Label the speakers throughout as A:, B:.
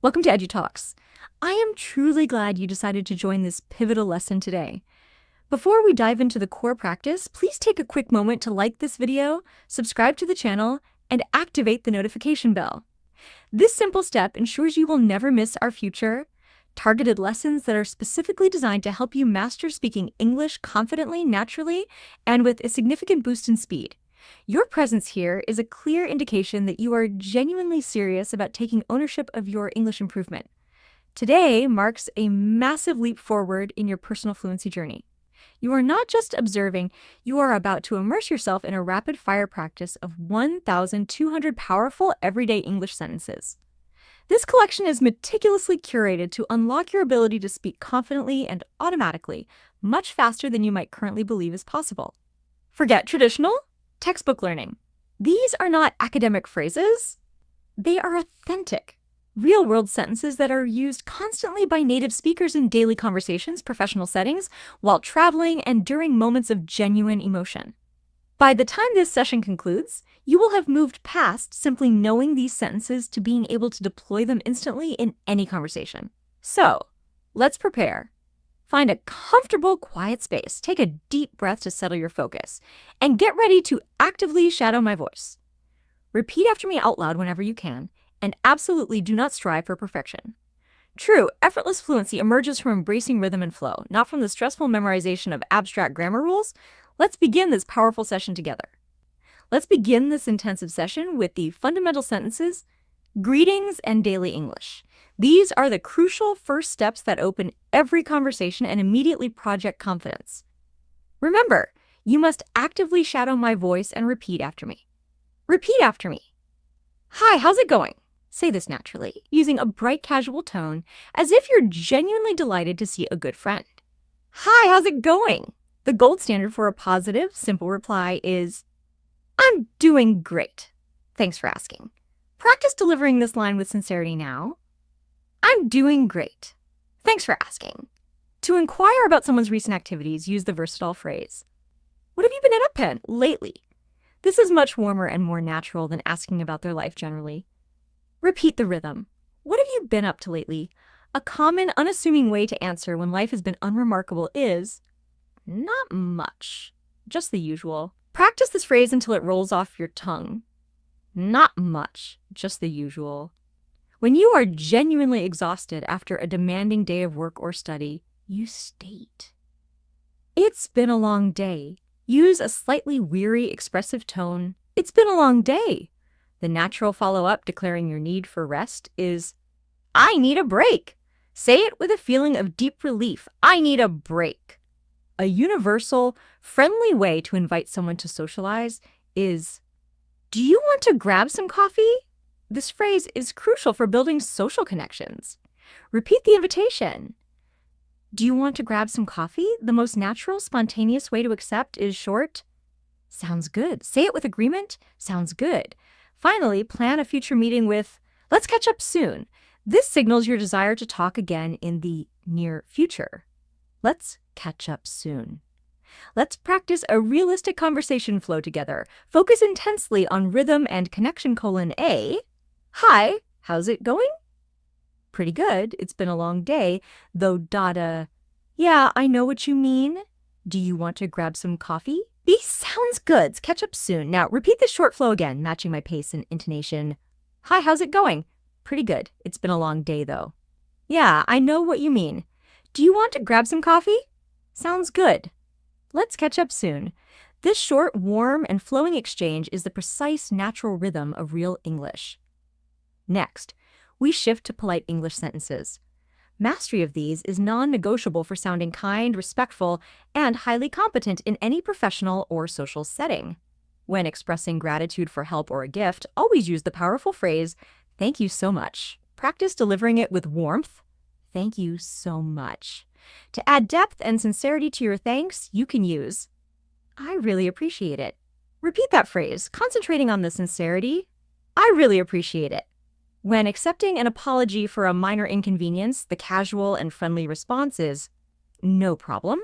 A: Welcome to EduTalks. I am truly glad you decided to join this pivotal lesson today. Before we dive into the core practice, please take a quick moment to like this video, subscribe to the channel, and activate the notification bell. This simple step ensures you will never miss our future targeted lessons that are specifically designed to help you master speaking English confidently, naturally, and with a significant boost in speed. Your presence here is a clear indication that you are genuinely serious about taking ownership of your English improvement. Today marks a massive leap forward in your personal fluency journey. You are not just observing, you are about to immerse yourself in a rapid-fire practice of 1,200 powerful everyday English sentences. This collection is meticulously curated to unlock your ability to speak confidently and automatically, much faster than you might currently believe is possible. Forget traditional textbook learning. These are not academic phrases. They are authentic, real-world sentences that are used constantly by native speakers in daily conversations, professional settings, while traveling, and during moments of genuine emotion. By the time this session concludes, you will have moved past simply knowing these sentences to being able to deploy them instantly in any conversation. So, let's prepare. Find a comfortable, quiet space, take a deep breath to settle your focus, and get ready to actively shadow my voice. Repeat after me out loud whenever you can, and absolutely do not strive for perfection. True, effortless fluency emerges from embracing rhythm and flow, not from the stressful memorization of abstract grammar rules. Let's begin this powerful session together. Let's begin this intensive session with the fundamental sentences, greetings, and daily English. These are the crucial first steps that open every conversation and immediately project confidence. Remember, you must actively shadow my voice and repeat after me. Repeat after me. Hi, how's it going? Say this naturally, using a bright, casual tone, as if you're genuinely delighted to see a good friend. Hi, how's it going? The gold standard for a positive, simple reply is, I'm doing great. Thanks for asking. Practice delivering this line with sincerity now. I'm doing great. Thanks for asking. To inquire about someone's recent activities, use the versatile phrase, what have you been up to lately? This is much warmer and more natural than asking about their life generally. Repeat the rhythm. What have you been up to lately? A common, unassuming way to answer when life has been unremarkable is, not much, just the usual. Practice this phrase until it rolls off your tongue. Not much, just the usual. When you are genuinely exhausted after a demanding day of work or study, you state, it's been a long day. Use a slightly weary, expressive tone. It's been a long day. The natural follow-up declaring your need for rest is, I need a break. Say it with a feeling of deep relief. I need a break. A universal, friendly way to invite someone to socialize is, do you want to grab some coffee? This phrase is crucial for building social connections. Repeat the invitation. Do you want to grab some coffee? The most natural, spontaneous way to accept is short, sounds good. Say it with agreement, sounds good. Finally, plan a future meeting with, let's catch up soon. This signals your desire to talk again in the near future. Let's catch up soon. Let's practice a realistic conversation flow together. Focus intensely on rhythm and connection : A. Hi, how's it going? Pretty good. It's been a long day, though yeah, I know what you mean. Do you want to grab some coffee? B. Sounds good. Catch up soon. Now repeat this short flow again, matching my pace and intonation. Hi, how's it going? Pretty good. It's been a long day, though. Yeah, I know what you mean. Do you want to grab some coffee? Sounds good. Let's catch up soon. This short, warm, and flowing exchange is the precise, natural rhythm of real English. Next, we shift to polite English sentences. Mastery of these is non-negotiable for sounding kind, respectful, and highly competent in any professional or social setting. When expressing gratitude for help or a gift, always use the powerful phrase, thank you so much. Practice delivering it with warmth. Thank you so much. To add depth and sincerity to your thanks, you can use, I really appreciate it. Repeat that phrase, concentrating on the sincerity. I really appreciate it. When accepting an apology for a minor inconvenience, the casual and friendly response is, no problem.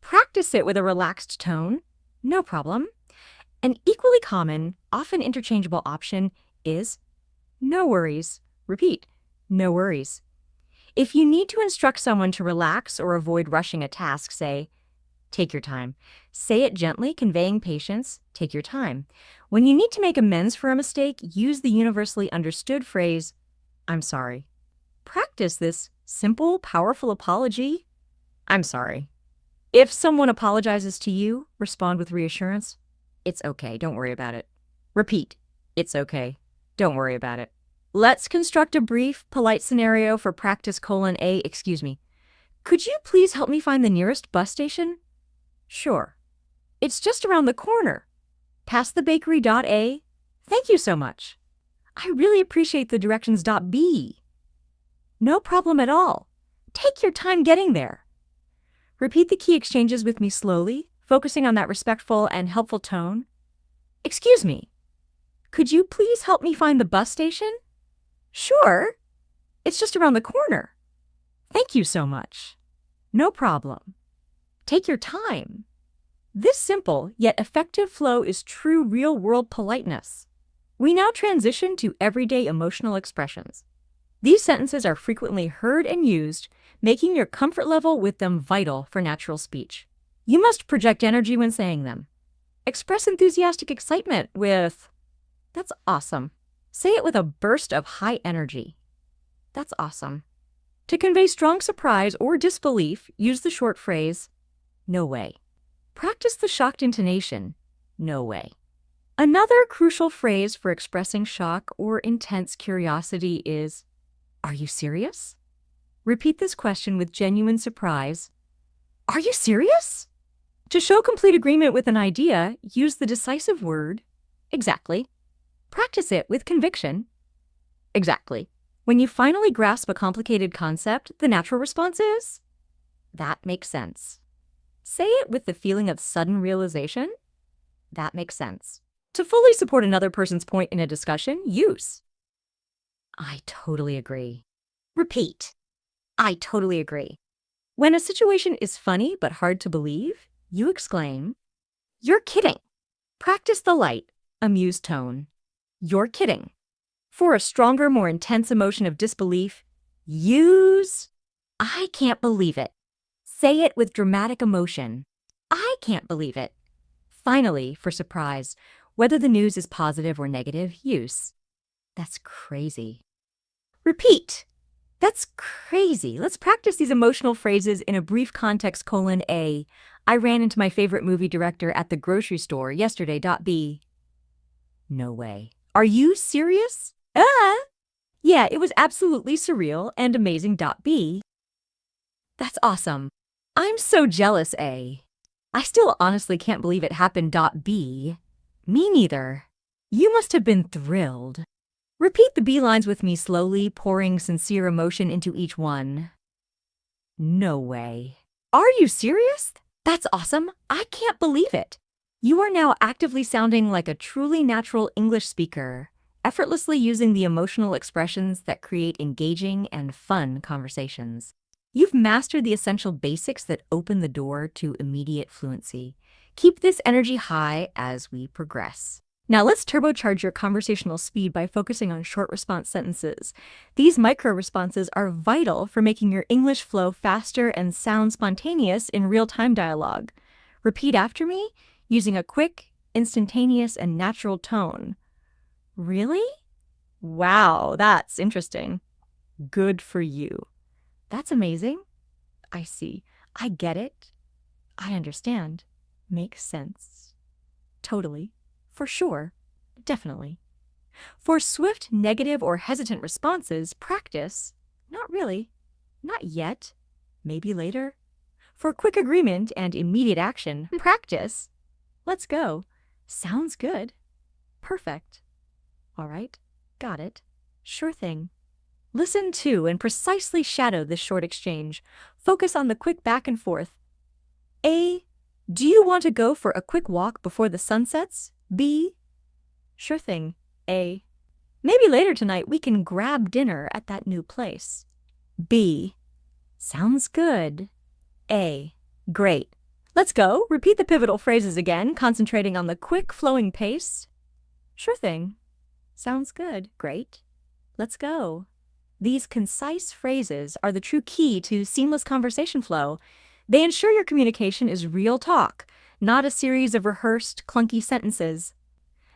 A: Practice it with a relaxed tone, no problem. An equally common, often interchangeable option is, no worries. Repeat, No worries. If you need to instruct someone to relax or avoid rushing a task, say, take your time. Say it gently, conveying patience, take your time. When you need to make amends for a mistake, use the universally understood phrase, I'm sorry. Practice this simple, powerful apology, I'm sorry. If someone apologizes to you, respond with reassurance, it's okay, don't worry about it. Repeat, it's okay, don't worry about it. Let's construct a brief, polite scenario for practice A. Excuse me. Could you please help me find the nearest bus station? Sure. It's just around the corner. Past the bakery A. Thank you so much. I really appreciate the directions B. No problem at all. Take your time getting there. Repeat the key exchanges with me slowly, focusing on that respectful and helpful tone. Excuse me. Could you please help me find the bus station? Sure. It's just around the corner. Thank you so much. No problem. Take your time. This simple yet effective flow is true real-world politeness. We now transition to everyday emotional expressions. These sentences are frequently heard and used, making your comfort level with them vital for natural speech. You must project energy when saying them. Express enthusiastic excitement with, that's awesome. Say it with a burst of high energy. That's awesome. To convey strong surprise or disbelief, use the short phrase, no way. Practice the shocked intonation, no way. Another crucial phrase for expressing shock or intense curiosity is, are you serious? Repeat this question with genuine surprise. Are you serious? To show complete agreement with an idea, use the decisive word, exactly. Practice it with conviction, exactly. When you finally grasp a complicated concept, the natural response is, that makes sense. Say it with the feeling of sudden realization, that makes sense. To fully support another person's point in a discussion, use, I totally agree. Repeat, I totally agree. When a situation is funny but hard to believe, you exclaim, you're kidding. Practice the light, amused tone. You're kidding. For a stronger, more intense emotion of disbelief, use, I can't believe it. Say it with dramatic emotion. I can't believe it. Finally, for surprise, whether the news is positive or negative, use, that's crazy. Repeat, that's crazy. Let's practice these emotional phrases in a brief context A. I ran into my favorite movie director at the grocery store yesterday B. No way. Are you serious? Yeah, it was absolutely surreal and amazing B. That's awesome. I'm so jealous A. I still honestly can't believe it happened B. Me neither. You must have been thrilled. Repeat the B lines with me slowly, pouring sincere emotion into each one. No way. Are you serious? That's awesome. I can't believe it. You are now actively sounding like a truly natural English speaker, effortlessly using the emotional expressions that create engaging and fun conversations. You've mastered the essential basics that open the door to immediate fluency. Keep this energy high as we progress. Now let's turbocharge your conversational speed by focusing on short response sentences. These micro responses are vital for making your English flow faster and sound spontaneous in real-time dialogue. Repeat after me, using a quick, instantaneous, and natural tone. Really? Wow, that's interesting. Good for you. That's amazing. I see. I get it. I understand. Makes sense. Totally. For sure. Definitely. For swift, negative, or hesitant responses, practice, not really, not yet, maybe later. For quick agreement and immediate action, practice, let's go, sounds good, perfect. All right, got it, sure thing. Listen to and precisely shadow this short exchange. Focus on the quick back and forth. A, do you want to go for a quick walk before the sun sets? B, sure thing. A, maybe later tonight we can grab dinner at that new place. B, sounds good. A, great. Let's go. Repeat the pivotal phrases again, concentrating on the quick flowing pace. Sure thing. Sounds good. Great. Let's go. These concise phrases are the true key to seamless conversation flow. They ensure your communication is real talk, not a series of rehearsed, clunky sentences.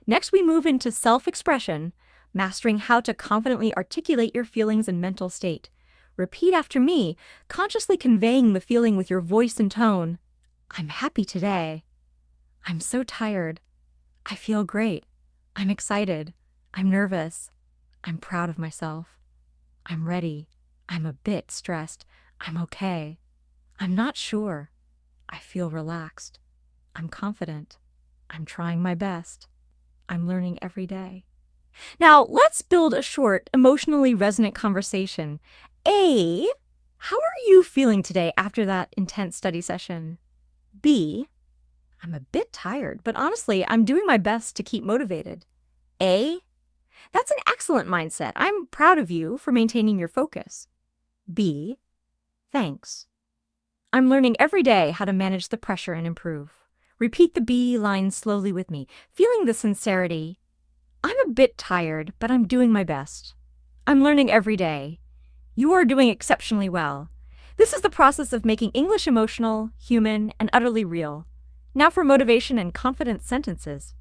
A: Next, we move into self-expression, mastering how to confidently articulate your feelings and mental state. Repeat after me, consciously conveying the feeling with your voice and tone. I'm happy today. I'm so tired. I feel great. I'm excited. I'm nervous. I'm proud of myself. I'm ready. I'm a bit stressed. I'm okay. I'm not sure. I feel relaxed. I'm confident. I'm trying my best. I'm learning every day. Now, let's build a short, emotionally resonant conversation. A, how are you feeling today after that intense study session? B, I'm a bit tired, but honestly, I'm doing my best to keep motivated. A, that's an excellent mindset. I'm proud of you for maintaining your focus. B, thanks. I'm learning every day how to manage the pressure and improve. Repeat the B line slowly with me, feeling the sincerity. I'm a bit tired, but I'm doing my best. I'm learning every day. You are doing exceptionally well. This is the process of making English emotional, human, and utterly real. Now for motivation and confident sentences.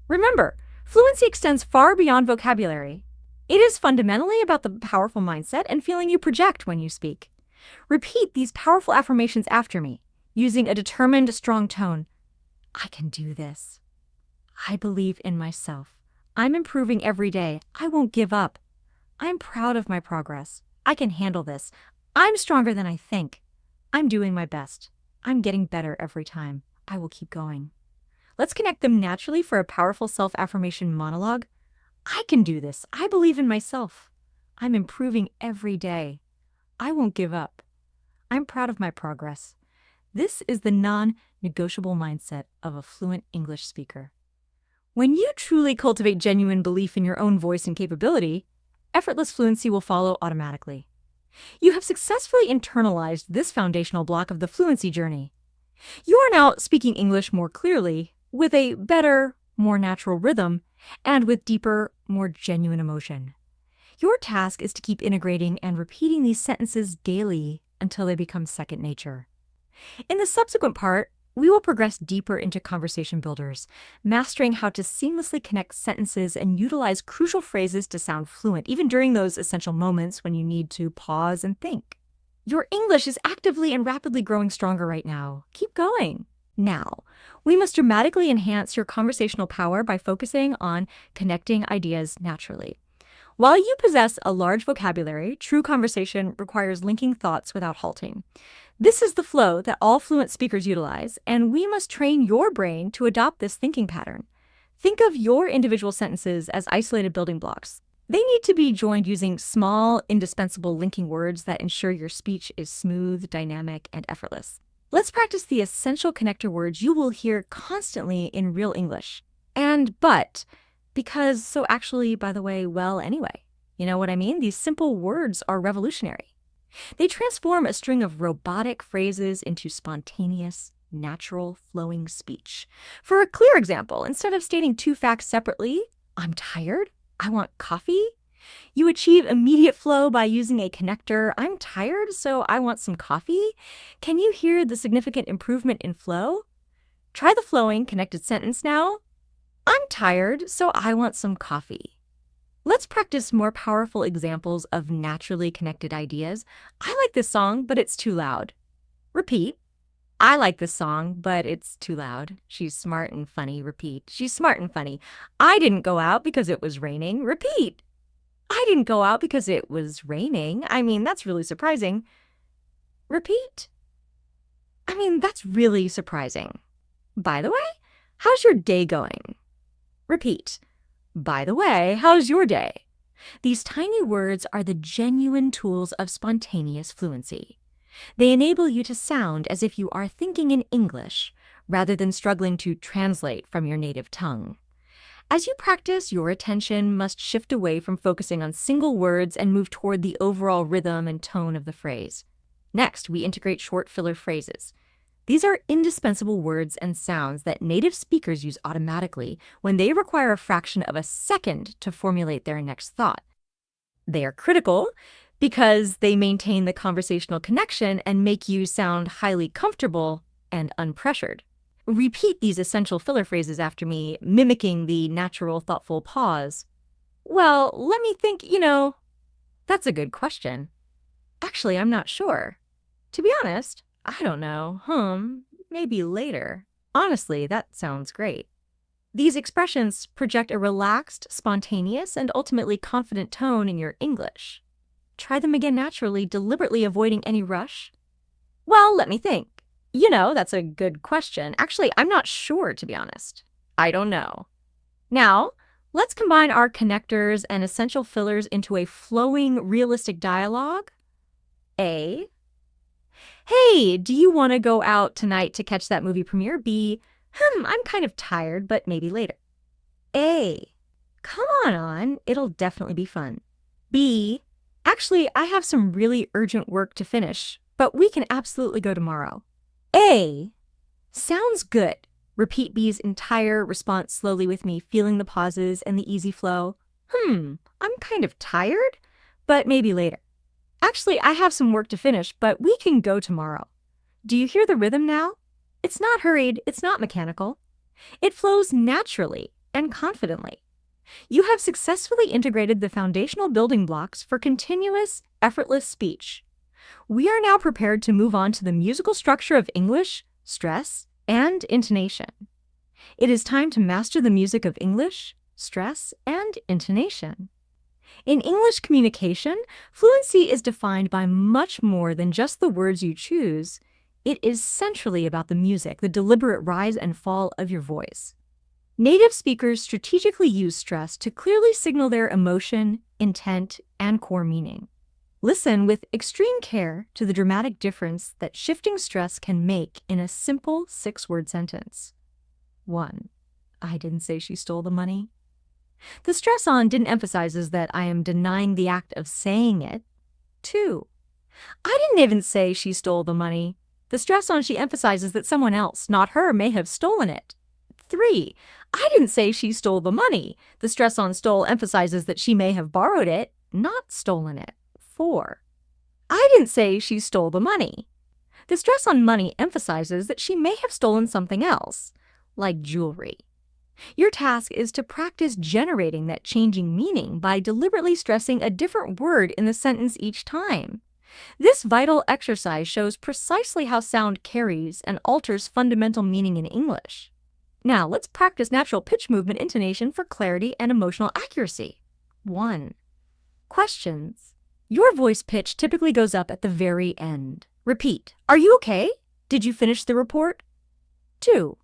A: Remember, fluency extends far beyond vocabulary. It is fundamentally about the powerful mindset and feeling you project when you speak. Repeat these powerful affirmations after me, using a determined, strong tone. I can do this. I believe in myself. I'm improving every day. I won't give up. I'm proud of my progress. I can handle this. I'm stronger than I think. I'm doing my best. I'm getting better every time. I will keep going. Let's connect them naturally for a powerful self-affirmation monologue. I can do this. I believe in myself. I'm improving every day. I won't give up. I'm proud of my progress. This is the non-negotiable mindset of a fluent English speaker. When you truly cultivate genuine belief in your own voice and capability, effortless fluency will follow automatically. You have successfully internalized this foundational block of the fluency journey. You are now speaking English more clearly, with a better, more natural rhythm, and with deeper, more genuine emotion. Your task is to keep integrating and repeating these sentences daily until they become second nature. In the subsequent part, we will progress deeper into conversation builders, mastering how to seamlessly connect sentences and utilize crucial phrases to sound fluent, even during those essential moments when you need to pause and think. Your English is actively and rapidly growing stronger right now. Keep going. Now, we must dramatically enhance your conversational power by focusing on connecting ideas naturally. While you possess a large vocabulary, true conversation requires linking thoughts without halting. This is the flow that all fluent speakers utilize, and we must train your brain to adopt this thinking pattern. Think of your individual sentences as isolated building blocks. They need to be joined using small, indispensable linking words that ensure your speech is smooth, dynamic, and effortless. Let's practice the essential connector words you will hear constantly in real English. And but, because, so actually, by the way, well, anyway. You know what I mean? These simple words are revolutionary. They transform a string of robotic phrases into spontaneous, natural, flowing speech. For a clear example, instead of stating two facts separately, I'm tired, I want coffee, you achieve immediate flow by using a connector, I'm tired, so I want some coffee. Can you hear the significant improvement in flow? Try the flowing, connected sentence now. I'm tired, so I want some coffee. Let's practice more powerful examples of naturally connected ideas. I like this song, but it's too loud. Repeat. I like this song, but it's too loud. She's smart and funny. Repeat. She's smart and funny. I didn't go out because it was raining. Repeat. I didn't go out because it was raining. I mean, that's really surprising. Repeat. I mean, that's really surprising. By the way, how's your day going? Repeat. By the way, how's your day? These tiny words are the genuine tools of spontaneous fluency. They enable you to sound as if you are thinking in English, rather than struggling to translate from your native tongue. As you practice, your attention must shift away from focusing on single words and move toward the overall rhythm and tone of the phrase. Next, we integrate short filler phrases. These are indispensable words and sounds that native speakers use automatically when they require a fraction of a second to formulate their next thought. They are critical because they maintain the conversational connection and make you sound highly comfortable and unpressured. Repeat these essential filler phrases after me, mimicking the natural, thoughtful pause. Well, let me think, that's a good question. Actually, I'm not sure. To be honest, I don't know. Maybe later. Honestly, that sounds great. These expressions project a relaxed, spontaneous, and ultimately confident tone in your English. Try them again naturally, deliberately avoiding any rush. Well, let me think. That's a good question. Actually, I'm not sure, to be honest. I don't know. Now, let's combine our connectors and essential fillers into a flowing, realistic dialogue. A. Hey, do you want to go out tonight to catch that movie premiere? B. I'm kind of tired, but maybe later. A. Come on, it'll definitely be fun. B. Actually, I have some really urgent work to finish, but we can absolutely go tomorrow. A. Sounds good. Repeat B's entire response slowly with me, feeling the pauses and the easy flow. I'm kind of tired, but maybe later. Actually, I have some work to finish, but we can go tomorrow. Do you hear the rhythm now? It's not hurried, it's not mechanical. It flows naturally and confidently. You have successfully integrated the foundational building blocks for continuous, effortless speech. We are now prepared to move on to the musical structure of English, stress, and intonation. It is time to master the music of English, stress, and intonation. In English communication, fluency is defined by much more than just the words you choose. It is centrally about the music, the deliberate rise and fall of your voice. Native speakers strategically use stress to clearly signal their emotion, intent, and core meaning. Listen with extreme care to the dramatic difference that shifting stress can make in a simple 6-word sentence. 1. I didn't say she stole the money. The stress on didn't emphasizes that I am denying the act of saying it. 2. I didn't even say she stole the money. The stress on she emphasizes that someone else, not her, may have stolen it. 3. I didn't say she stole the money. The stress on stole emphasizes that she may have borrowed it, not stolen it. 4. I didn't say she stole the money. The stress on money emphasizes that she may have stolen something else, like jewelry. Your task is to practice generating that changing meaning by deliberately stressing a different word in the sentence each time. This vital exercise shows precisely how sound carries and alters fundamental meaning in English. Now, let's practice natural pitch movement intonation for clarity and emotional accuracy. 1. Questions. Your voice pitch typically goes up at the very end. Repeat. Are you okay? Did you finish the report? 2.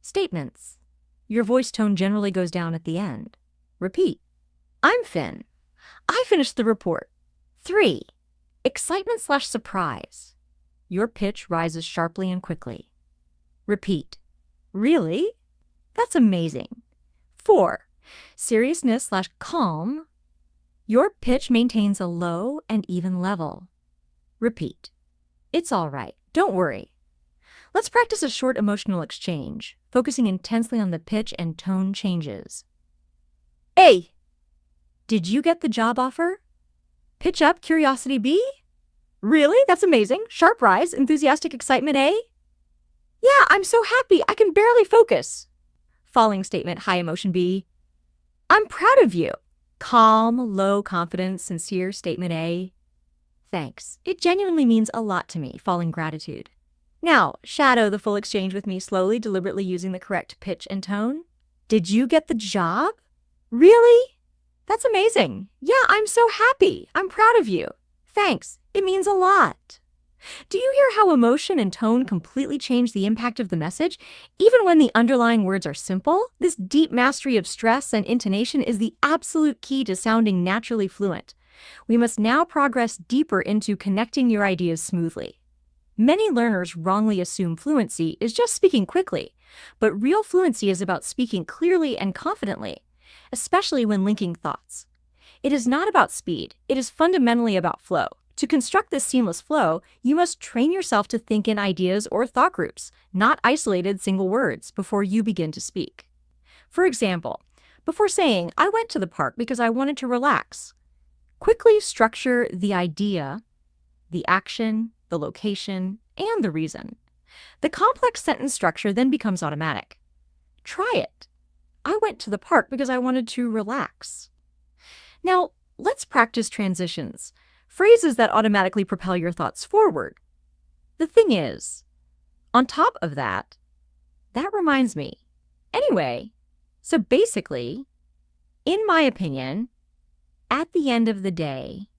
A: Statements. Your voice tone generally goes down at the end. Repeat. I'm Finn. I finished the report. 3. Excitement/surprise. Your pitch rises sharply and quickly. Repeat. Really? That's amazing. 4. Seriousness/calm. Your pitch maintains a low and even level. Repeat. It's all right. Don't worry. Let's practice a short emotional exchange, focusing intensely on the pitch and tone changes. A. Did you get the job offer? Pitch up, curiosity B. Really? That's amazing. Sharp rise, enthusiastic excitement A. Yeah, I'm so happy. I can barely focus. Falling statement, high emotion B. I'm proud of you. Calm, low confidence, sincere statement A. Thanks. It genuinely means a lot to me. Falling gratitude. Now, shadow the full exchange with me slowly, deliberately using the correct pitch and tone. Did you get the job? Really? That's amazing. Yeah, I'm so happy. I'm proud of you. Thanks. It means a lot. Do you hear how emotion and tone completely change the impact of the message? Even when the underlying words are simple, this deep mastery of stress and intonation is the absolute key to sounding naturally fluent. We must now progress deeper into connecting your ideas smoothly. Many learners wrongly assume fluency is just speaking quickly, but real fluency is about speaking clearly and confidently, especially when linking thoughts. It is not about speed, it is fundamentally about flow. To construct this seamless flow, you must train yourself to think in ideas or thought groups, not isolated single words, before you begin to speak. For example, before saying, I went to the park because I wanted to relax, Quickly structure the idea, the action, the location, and the reason. The complex sentence structure then becomes automatic. Try it. I went to the park because I wanted to relax. Now, let's practice transitions, phrases that automatically propel your thoughts forward. The thing is, on top of that reminds me. Anyway, so basically, in my opinion, at the end of the day,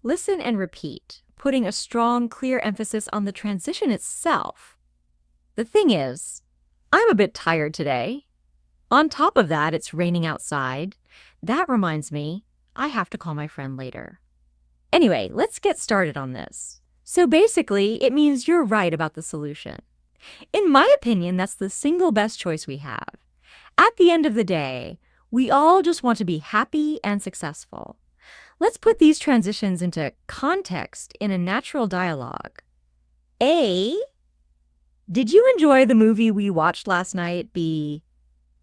A: listen and repeat, putting a strong, clear emphasis on the transition itself. The thing is, I'm a bit tired today. On top of that, it's raining outside. That reminds me, I have to call my friend later. Anyway, let's get started on this. So basically, it means you're right about the solution. In my opinion, that's the single best choice we have. At the end of the day, we all just want to be happy and successful. Let's put these transitions into context in a natural dialogue. A, did you enjoy the movie we watched last night? B,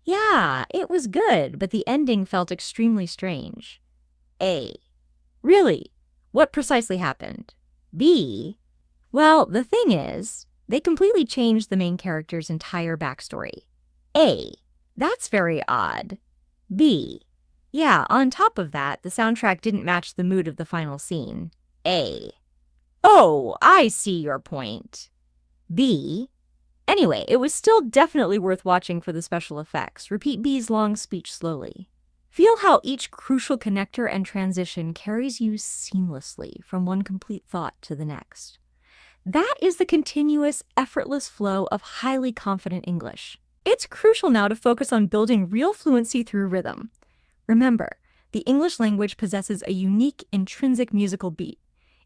A: yeah, it was good, but the ending felt extremely strange. A, really? What precisely happened? B, well, the thing is, they completely changed the main character's entire backstory. A, that's very odd. B, yeah, on top of that, the soundtrack didn't match the mood of the final scene. A, oh, I see your point. B, anyway, it was still definitely worth watching for the special effects. Repeat B's long speech slowly. Feel how each crucial connector and transition carries you seamlessly from one complete thought to the next. That is the continuous, effortless flow of highly confident English. It's crucial now to focus on building real fluency through rhythm. Remember, the English language possesses a unique, intrinsic musical beat.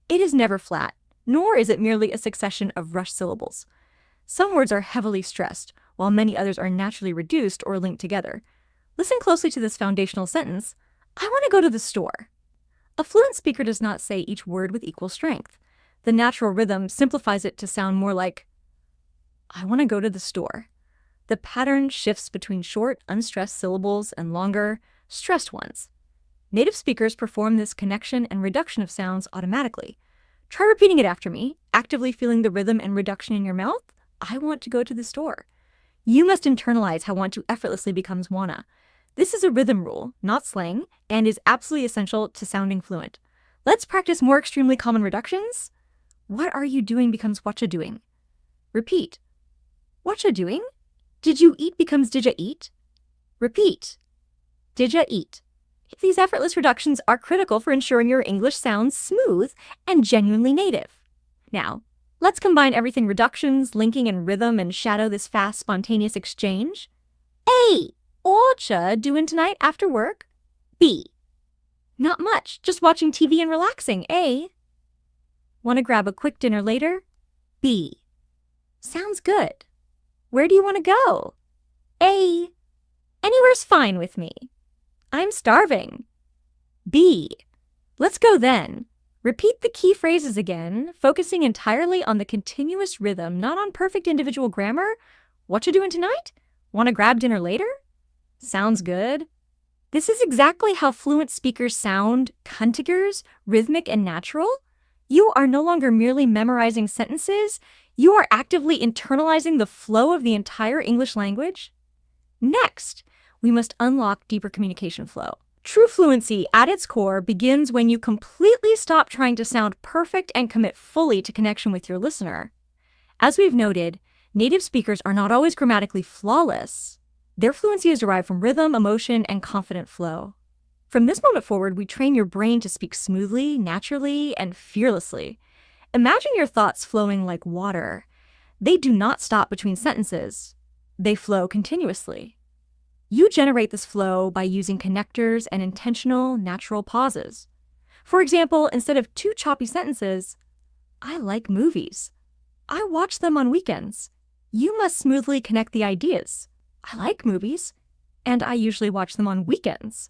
A: It is never flat, nor is it merely a succession of rushed syllables. Some words are heavily stressed, while many others are naturally reduced or linked together. Listen closely to this foundational sentence. I want to go to the store. A fluent speaker does not say each word with equal strength. The natural rhythm simplifies it to sound more like, I want to go to the store. The pattern shifts between short, unstressed syllables and longer, stressed ones. Native speakers perform this connection and reduction of sounds automatically. Try repeating it after me, actively feeling the rhythm and reduction in your mouth. I want to go to the store. You must internalize how want to effortlessly becomes wanna. This is a rhythm rule, not slang, and is absolutely essential to sounding fluent. Let's practice more extremely common reductions. What are you doing becomes whatcha doing. Repeat. Whatcha doing? Did you eat becomes didja eat. Repeat. Didja eat. These effortless reductions are critical for ensuring your English sounds smooth and genuinely native. Now, let's combine everything reductions, linking, and rhythm and shadow this fast, spontaneous exchange. A, whatcha doing tonight after work? B, not much, just watching TV and relaxing. A, want to grab a quick dinner later? B, sounds good. Where do you want to go? A, anywhere's fine with me. I'm starving. B, let's go then. Repeat the key phrases again, focusing entirely on the continuous rhythm, not on perfect individual grammar. What you doing tonight? Want to grab dinner later? Sounds good. This is exactly how fluent speakers sound, contigers, rhythmic and natural. You are no longer merely memorizing sentences. You are actively internalizing the flow of the entire English language. Next, we must unlock deeper communication flow. True fluency, at its core, begins when you completely stop trying to sound perfect and commit fully to connection with your listener. As we've noted, native speakers are not always grammatically flawless. Their fluency is derived from rhythm, emotion, and confident flow. From this moment forward, we train your brain to speak smoothly, naturally, and fearlessly. Imagine your thoughts flowing like water. They do not stop between sentences. They flow continuously. You generate this flow by using connectors and intentional, natural pauses. For example, instead of 2 choppy sentences, I like movies. I watch them on weekends. You must smoothly connect the ideas. I like movies, and I usually watch them on weekends.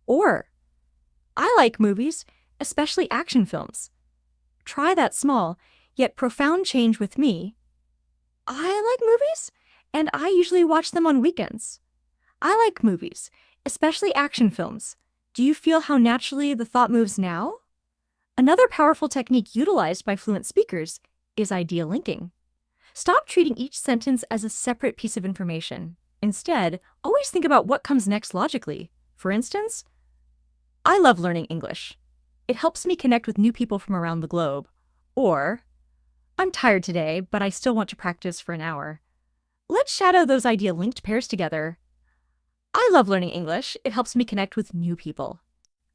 A: Or, I like movies, especially action films. Try that small, yet profound change with me. I like movies, and I usually watch them on weekends. I like movies, especially action films, Do you feel how naturally the thought moves now? Another powerful technique utilized by fluent speakers is idea linking. Stop treating each sentence as a separate piece of information. Instead, always think about what comes next logically. For instance, I love learning English. It helps me connect with new people from around the globe. Or, I'm tired today, but I still want to practice for an hour. Let's shadow those idea-linked pairs together. I love learning English. It helps me connect with new people.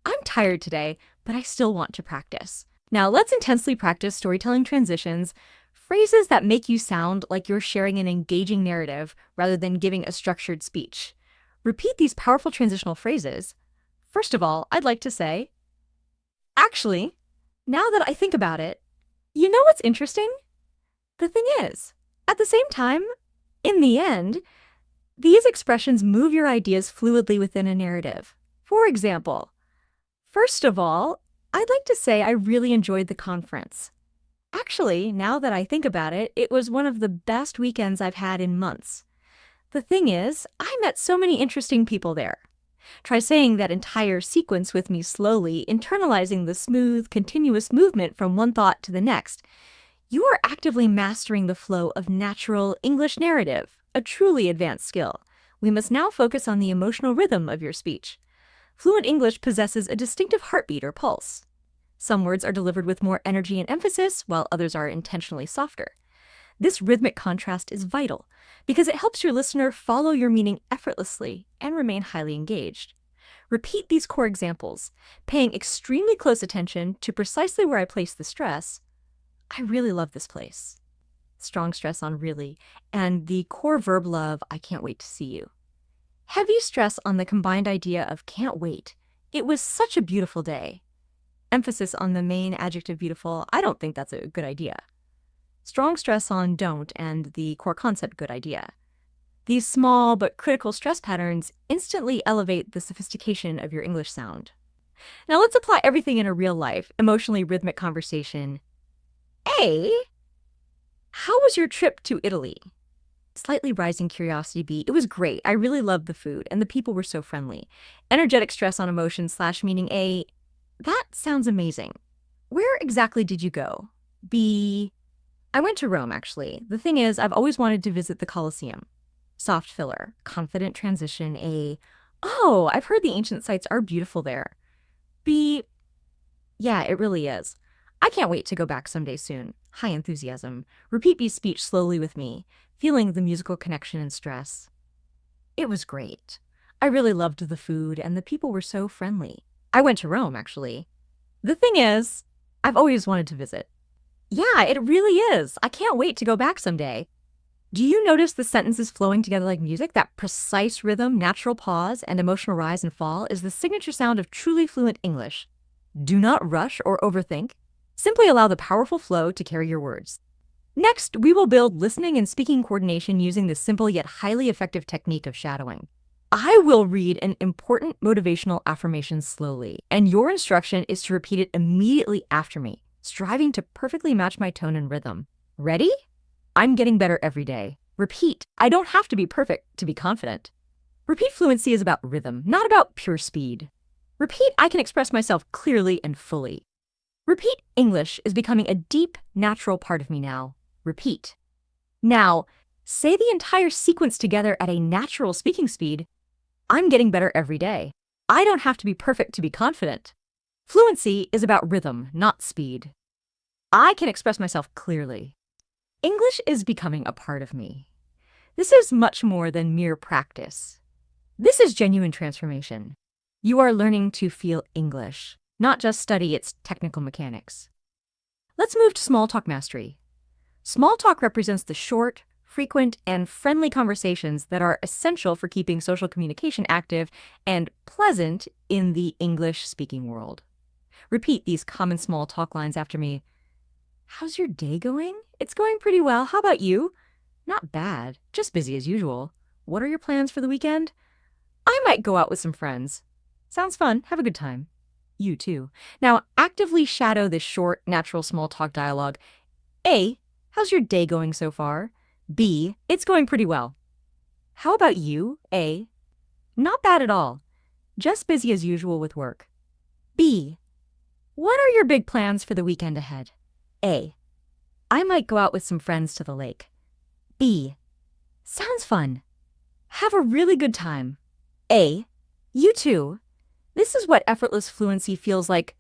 A: I'm tired today, but I still want to practice. Now let's intensely practice storytelling transitions, phrases that make you sound like you're sharing an engaging narrative rather than giving a structured speech. Repeat these powerful transitional phrases. First of all, I'd like to say, actually, now that I think about it, you know what's interesting? The thing is, at the same time, in the end, these expressions move your ideas fluidly within a narrative. For example, first of all, I'd like to say I really enjoyed the conference. Actually, now that I think about it, it was one of the best weekends I've had in months. The thing is, I met so many interesting people there. Try saying that entire sequence with me slowly, internalizing the smooth, continuous movement from one thought to the next. You are actively mastering the flow of natural English narrative, a truly advanced skill. We must now focus on the emotional rhythm of your speech. Fluent English possesses a distinctive heartbeat or pulse. Some words are delivered with more energy and emphasis, while others are intentionally softer. This rhythmic contrast is vital because it helps your listener follow your meaning effortlessly and remain highly engaged. Repeat these core examples, paying extremely close attention to precisely where I place the stress. I really love this place. Strong stress on really, and the core verb love, I can't wait to see you. Heavy stress on the combined idea of can't wait. It was such a beautiful day. Emphasis on the main adjective beautiful, I don't think that's a good idea. Strong stress on don't and the core concept good idea. These small but critical stress patterns instantly elevate the sophistication of your English sound. Now let's apply everything in a real life, emotionally rhythmic conversation. A, how was your trip to Italy? Slightly rising curiosity. B, it was great. I really loved the food and the people were so friendly. Energetic stress on emotion / meaning A, that sounds amazing. Where exactly did you go? B, I went to Rome, actually. The thing is, I've always wanted to visit the Colosseum. Soft filler, confident transition. A, oh, I've heard the ancient sites are beautiful there. B, yeah, it really is. I can't wait to go back someday soon. High enthusiasm. Repeat B's speech slowly with me, feeling the musical connection and stress. It was great. I really loved the food and the people were so friendly. I went to Rome, actually. The thing is, I've always wanted to visit. Yeah, it really is. I can't wait to go back someday. Do you notice the sentences flowing together like music? That precise rhythm, natural pause, and emotional rise and fall is the signature sound of truly fluent English. Do not rush or overthink. Simply allow the powerful flow to carry your words. Next, we will build listening and speaking coordination using the simple yet highly effective technique of shadowing. I will read an important motivational affirmation slowly, and your instruction is to repeat it immediately after me, striving to perfectly match my tone and rhythm. Ready? I'm getting better every day. Repeat. I don't have to be perfect to be confident. Repeat fluency is about rhythm, not about pure speed. Repeat. I can express myself clearly and fully. Repeat. English is becoming a deep, natural part of me now. Repeat. Now, say the entire sequence together at a natural speaking speed. I'm getting better every day. I don't have to be perfect to be confident. Fluency is about rhythm, not speed. I can express myself clearly. English is becoming a part of me. This is much more than mere practice. This is genuine transformation. You are learning to feel English, not just study its technical mechanics. Let's move to small talk mastery. Small talk represents the short, frequent, and friendly conversations that are essential for keeping social communication active and pleasant in the English-speaking world. Repeat these common small talk lines after me. How's your day going? It's going pretty well. How about you? Not bad, just busy as usual. What are your plans for the weekend? I might go out with some friends. Sounds fun. Have a good time. You too. Now, actively shadow this short, natural small talk dialogue. A, how's your day going so far? B, it's going pretty well. How about you? A, not bad at all. Just busy as usual with work. B. What are your big plans for the weekend ahead? A. I might go out with some friends to the lake. B. Sounds fun. Have a really good time. A. You too. This is what effortless fluency feels like.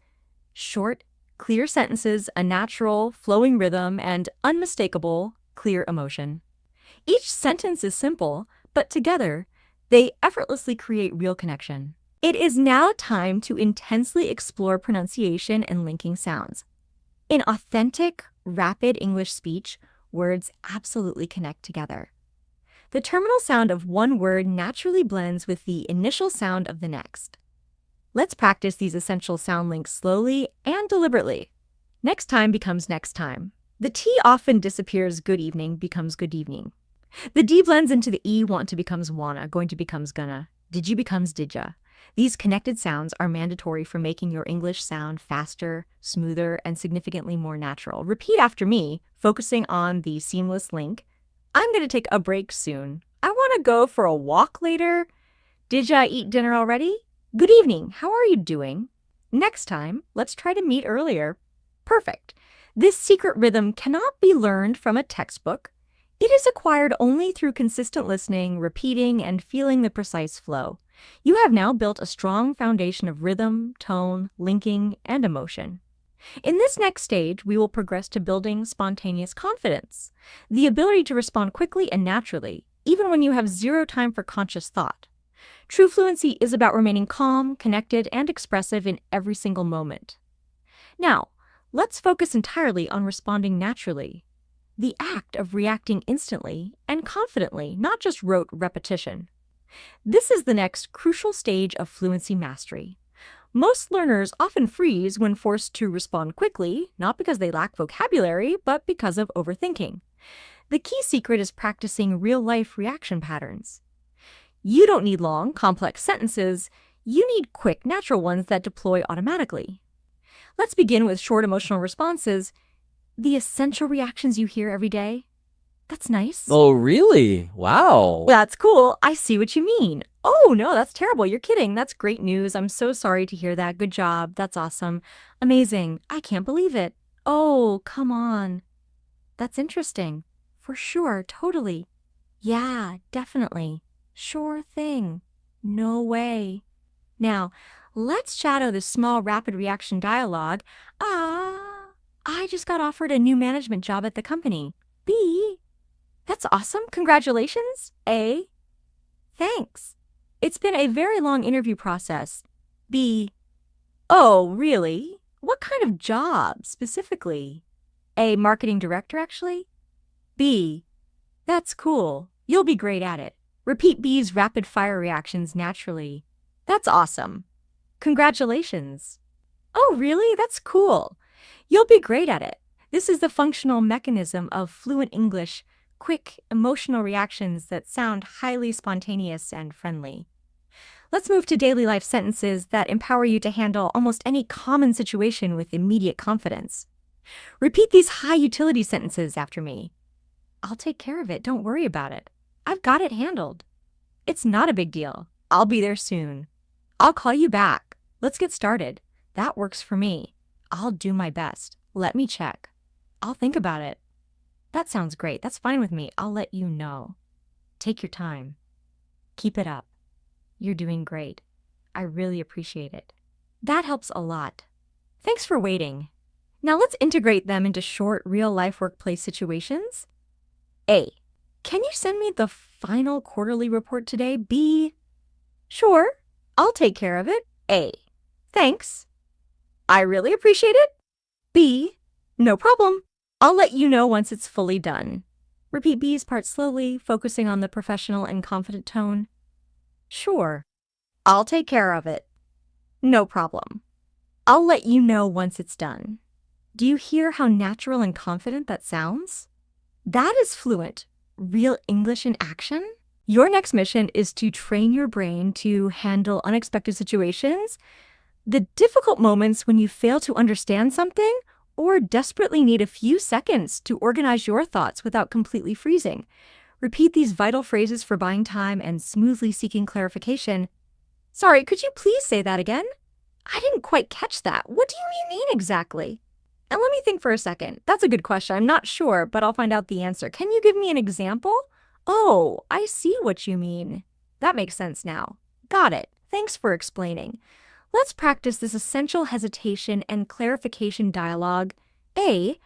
A: Short, clear sentences, a natural, flowing rhythm, and unmistakable, clear emotion. Each sentence is simple, but together, they effortlessly create real connection. It is now time to intensely explore pronunciation and linking sounds. In authentic, rapid English speech, words absolutely connect together. The terminal sound of one word naturally blends with the initial sound of the next. Let's practice these essential sound links slowly and deliberately. Next time becomes next time. The T often disappears, good evening becomes good evening. The D blends into the E, want to becomes wanna, going to becomes gonna, did you becomes didya. These connected sounds are mandatory for making your English sound faster, smoother, and significantly more natural. Repeat after me, focusing on the seamless link. I'm going to take a break soon. I want to go for a walk later. Did ya eat dinner already? Good evening. How are you doing? Next time, let's try to meet earlier. Perfect. This secret rhythm cannot be learned from a textbook. It is acquired only through consistent listening, repeating, and feeling the precise flow. You have now built a strong foundation of rhythm, tone, linking, and emotion. In this next stage, we will progress to building spontaneous confidence, the ability to respond quickly and naturally, even when you have zero time for conscious thought. True fluency is about remaining calm, connected, and expressive in every single moment. Now, let's focus entirely on responding naturally, the act of reacting instantly and confidently, not just rote repetition. This is the next crucial stage of fluency mastery. Most learners often freeze when forced to respond quickly, not because they lack vocabulary, but because of overthinking. The key secret is practicing real-life reaction patterns. You don't need long, complex sentences. You need quick, natural ones that deploy automatically. Let's begin with short emotional responses, the essential reactions you hear every day. That's nice.
B: Oh, really? Wow.
A: That's cool. I see what you mean. Oh, no, that's terrible. You're kidding. That's great news. I'm so sorry to hear that. Good job. That's awesome. Amazing. I can't believe it. Oh, come on. That's interesting. For sure. Totally. Yeah, definitely. Sure thing. No way. Now, let's shadow this small rapid reaction dialogue. I just got offered a new management job at the company. B. That's awesome. Congratulations. A. Thanks. It's been a very long interview process. B. Oh, really? What kind of job, specifically? A. Marketing director, actually? B. That's cool. You'll be great at it. Repeat B's rapid-fire reactions naturally. That's awesome. Congratulations. Oh, really? That's cool. You'll be great at it. This is the functional mechanism of fluent English, quick, emotional reactions that sound highly spontaneous and friendly. Let's move to daily life sentences that empower you to handle almost any common situation with immediate confidence. Repeat these high-utility sentences after me. I'll take care of it. Don't worry about it. I've got it handled. It's not a big deal. I'll be there soon. I'll call you back. Let's get started. That works for me. I'll do my best. Let me check. I'll think about it. That sounds great. That's fine with me. I'll let you know. Take your time. Keep it up. You're doing great. I really appreciate it. That helps a lot. Thanks for waiting. Now let's integrate them into short, real-life workplace situations. A. Can you send me the final quarterly report today? B. Sure. I'll take care of it. A. Thanks. I really appreciate it. B. No problem. I'll let you know once it's fully done. Repeat B's part slowly, focusing on the professional and confident tone. Sure. I'll take care of it. No problem. I'll let you know once it's done. Do you hear how natural and confident that sounds? That is fluent, real English in action. Your next mission is to train your brain to handle unexpected situations, the difficult moments when you fail to understand something or desperately need a few seconds to organize your thoughts without completely freezing. Repeat these vital phrases for buying time and smoothly seeking clarification. Sorry, could you please say that again? I didn't quite catch that. What do you mean exactly? And let me think for a second. That's a good question. I'm not sure, but I'll find out the answer. Can you give me an example? Oh, I see what you mean. That makes sense now. Got it. Thanks for explaining. Let's practice this essential hesitation and clarification dialogue. A.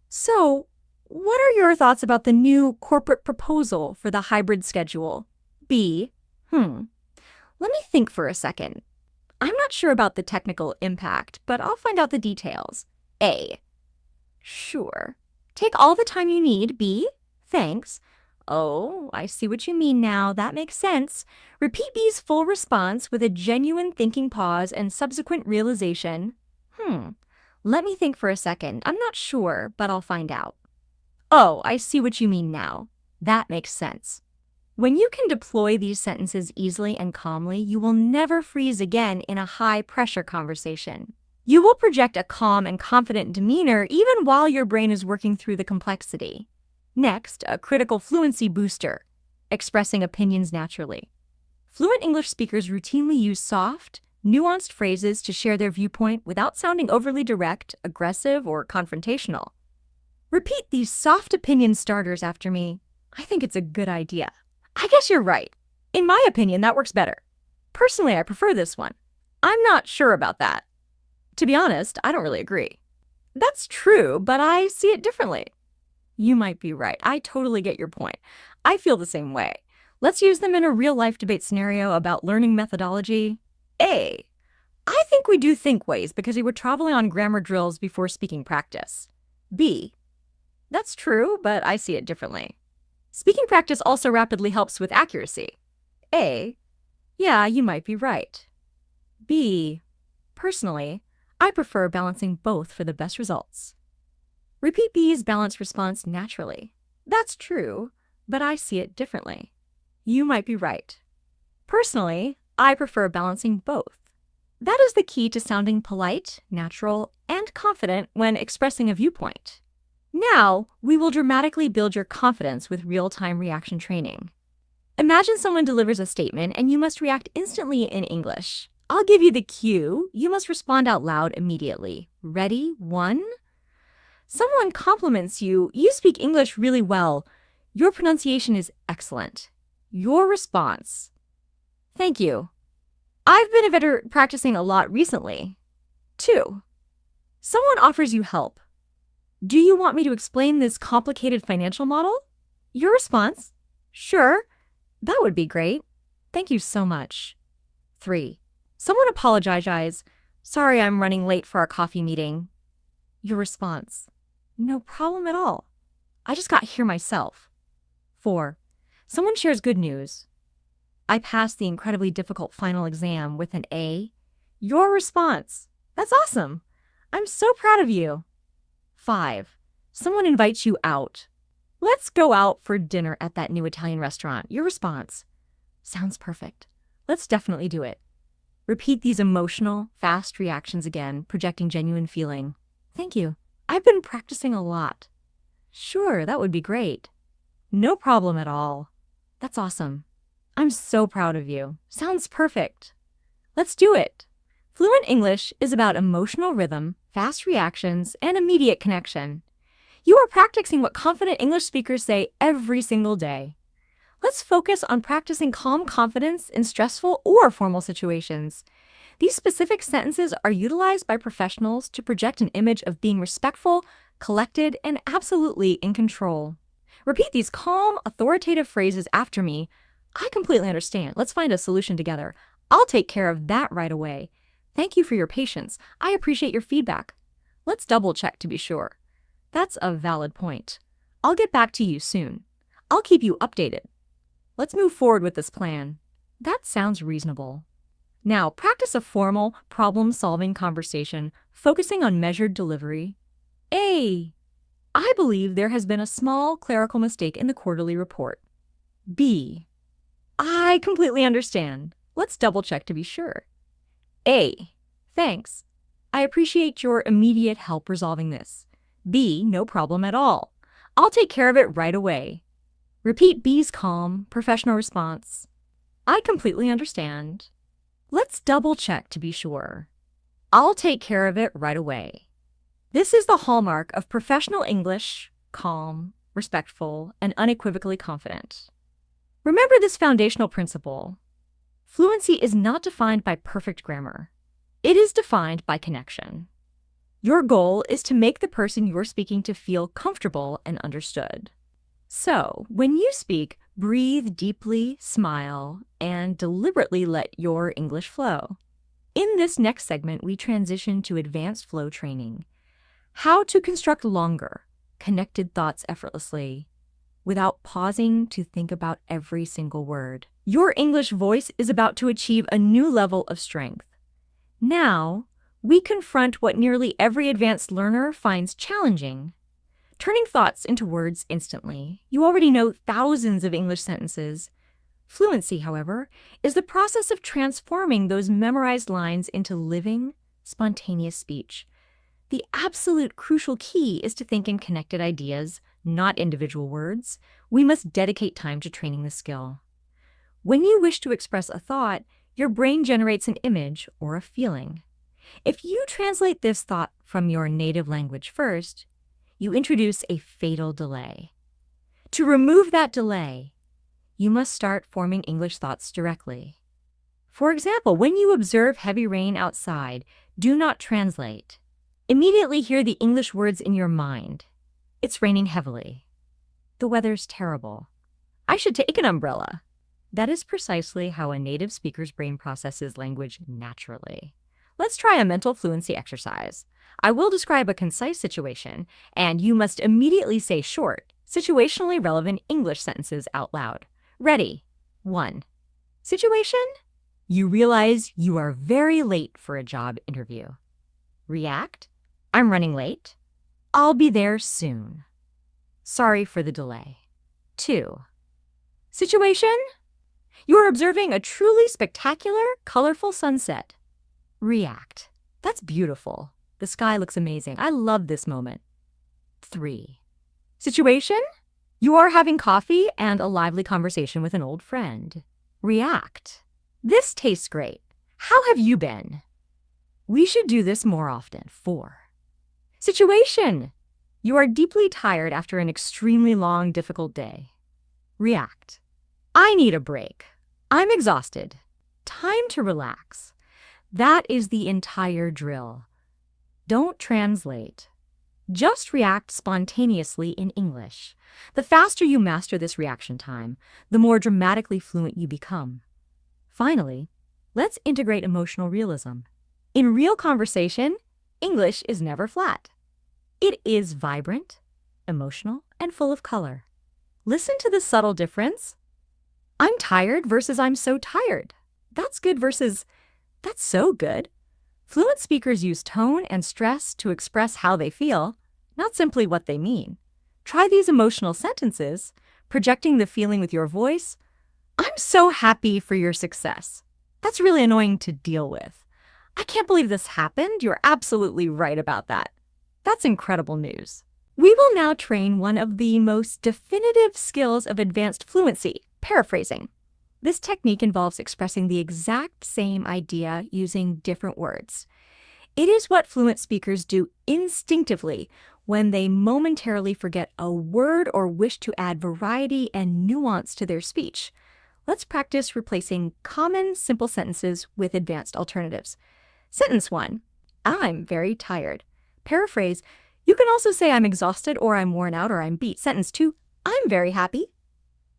A: So, what are your thoughts about the new corporate proposal for the hybrid schedule? B. Let me think for a second. I'm not sure about the technical impact, but I'll find out the details. A. Sure. Take all the time you need. B. Thanks. Oh, I see what you mean now. That makes sense. Repeat B's full response with a genuine thinking pause and subsequent realization. Let me think for a second. I'm not sure, but I'll find out. Oh, I see what you mean now. That makes sense. When you can deploy these sentences easily and calmly, you will never freeze again in a high-pressure conversation. You will project a calm and confident demeanor even while your brain is working through the complexity. Next, a critical fluency booster, expressing opinions naturally. Fluent English speakers routinely use soft, nuanced phrases to share their viewpoint without sounding overly direct, aggressive, or confrontational. Repeat these soft opinion starters after me. I think it's a good idea. I guess you're right. In my opinion, that works better. Personally, I prefer this one. I'm not sure about that. To be honest, I don't really agree. That's true, but I see it differently. You might be right. I totally get your point. I feel the same way. Let's use them in a real-life debate scenario about learning methodology. A. I think we do think ways because we were traveling on grammar drills before speaking practice. B. That's true, but I see it differently. Speaking practice also rapidly helps with accuracy. A. Yeah, you might be right. B. Personally, I prefer balancing both for the best results. Repeat B's balanced response naturally. That's true, but I see it differently. You might be right. Personally, I prefer balancing both. That is the key to sounding polite, natural, and confident when expressing a viewpoint. Now, we will dramatically build your confidence with real-time reaction training. Imagine someone delivers a statement and you must react instantly in English. I'll give you the cue. You must respond out loud immediately. Ready? 1. Someone compliments you. You speak English really well. Your pronunciation is excellent. Your response. Thank you. I've been practicing a lot recently. 2. Someone offers you help. Do you want me to explain this complicated financial model? Your response? Sure. That would be great. Thank you so much. 3. Someone apologizes. Sorry, I'm running late for our coffee meeting. Your response? No problem at all. I just got here myself. 4. Someone shares good news. I passed the incredibly difficult final exam with an A. Your response? That's awesome. I'm so proud of you. 5. Someone invites you out. Let's go out for dinner at that new Italian restaurant. Your response? Sounds perfect. Let's definitely do it. Repeat these emotional, fast reactions again, projecting genuine feeling. Thank you. I've been practicing a lot. Sure, that would be great. No problem at all. That's awesome. I'm so proud of you. Sounds perfect. Let's do it. Fluent English is about emotional rhythm, fast reactions, and immediate connection. You are practicing what confident English speakers say every single day. Let's focus on practicing calm confidence in stressful or formal situations. These specific sentences are utilized by professionals to project an image of being respectful, collected, and absolutely in control. Repeat these calm, authoritative phrases after me. I completely understand. Let's find a solution together. I'll take care of that right away. Thank you for your patience. I appreciate your feedback. Let's double check to be sure. That's a valid point. I'll get back to you soon. I'll keep you updated. Let's move forward with this plan. That sounds reasonable. Now, practice a formal, problem-solving conversation focusing on measured delivery. A. I believe there has been a small clerical mistake in the quarterly report. B. I completely understand. Let's double-check to be sure. A. Thanks. I appreciate your immediate help resolving this. B. No problem at all. I'll take care of it right away. Repeat B's calm, professional response. I completely understand. Let's double check to be sure. I'll take care of it right away. This is the hallmark of professional English: calm, respectful, and unequivocally confident. Remember this foundational principle. Fluency is not defined by perfect grammar. It is defined by connection. Your goal is to make the person you're speaking to feel comfortable and understood. So, when you speak, breathe deeply, smile, and deliberately let your English flow. In this next segment, we transition to advanced flow training. How to construct longer, connected thoughts effortlessly, without pausing to think about every single word. Your English voice is about to achieve a new level of strength. Now, we confront what nearly every advanced learner finds challenging: turning thoughts into words instantly. You already know thousands of English sentences. Fluency, however, is the process of transforming those memorized lines into living, spontaneous speech. The absolute crucial key is to think in connected ideas, not individual words. We must dedicate time to training the skill. When you wish to express a thought, your brain generates an image or a feeling. If you translate this thought from your native language first, you introduce a fatal delay. To remove that delay, you must start forming English thoughts directly. For example, when you observe heavy rain outside, do not translate. Immediately hear the English words in your mind. It's raining heavily. The weather's terrible. I should take an umbrella. That is precisely how a native speaker's brain processes language naturally. Let's try a mental fluency exercise. I will describe a concise situation, and you must immediately say short, situationally relevant English sentences out loud. Ready? 1. Situation? You realize you are very late for a job interview. React? I'm running late. I'll be there soon. Sorry for the delay. 2. Situation? You are observing a truly spectacular, colorful sunset. React. That's beautiful. The sky looks amazing. I love this moment. 3. Situation? You are having coffee and a lively conversation with an old friend. React. This tastes great. How have you been? We should do this more often. 4. Situation. You are deeply tired after an extremely long, difficult day. React. I need a break. I'm exhausted. Time to relax. That is the entire drill. Don't translate. Just react spontaneously in English. The faster you master this reaction time, the more dramatically fluent you become. Finally, let's integrate emotional realism. In real conversation, English is never flat. It is vibrant, emotional, and full of color. Listen to the subtle difference. I'm tired versus I'm so tired. That's good versus that's so good. Fluent speakers use tone and stress to express how they feel, not simply what they mean. Try these emotional sentences, projecting the feeling with your voice. I'm so happy for your success. That's really annoying to deal with. I can't believe this happened. You're absolutely right about that. That's incredible news. We will now train one of the most definitive skills of advanced fluency: paraphrasing. This technique involves expressing the exact same idea using different words. It is what fluent speakers do instinctively when they momentarily forget a word or wish to add variety and nuance to their speech. Let's practice replacing common, simple sentences with advanced alternatives. Sentence 1, I'm very tired. Paraphrase, you can also say I'm exhausted or I'm worn out or I'm beat. Sentence 2, I'm very happy.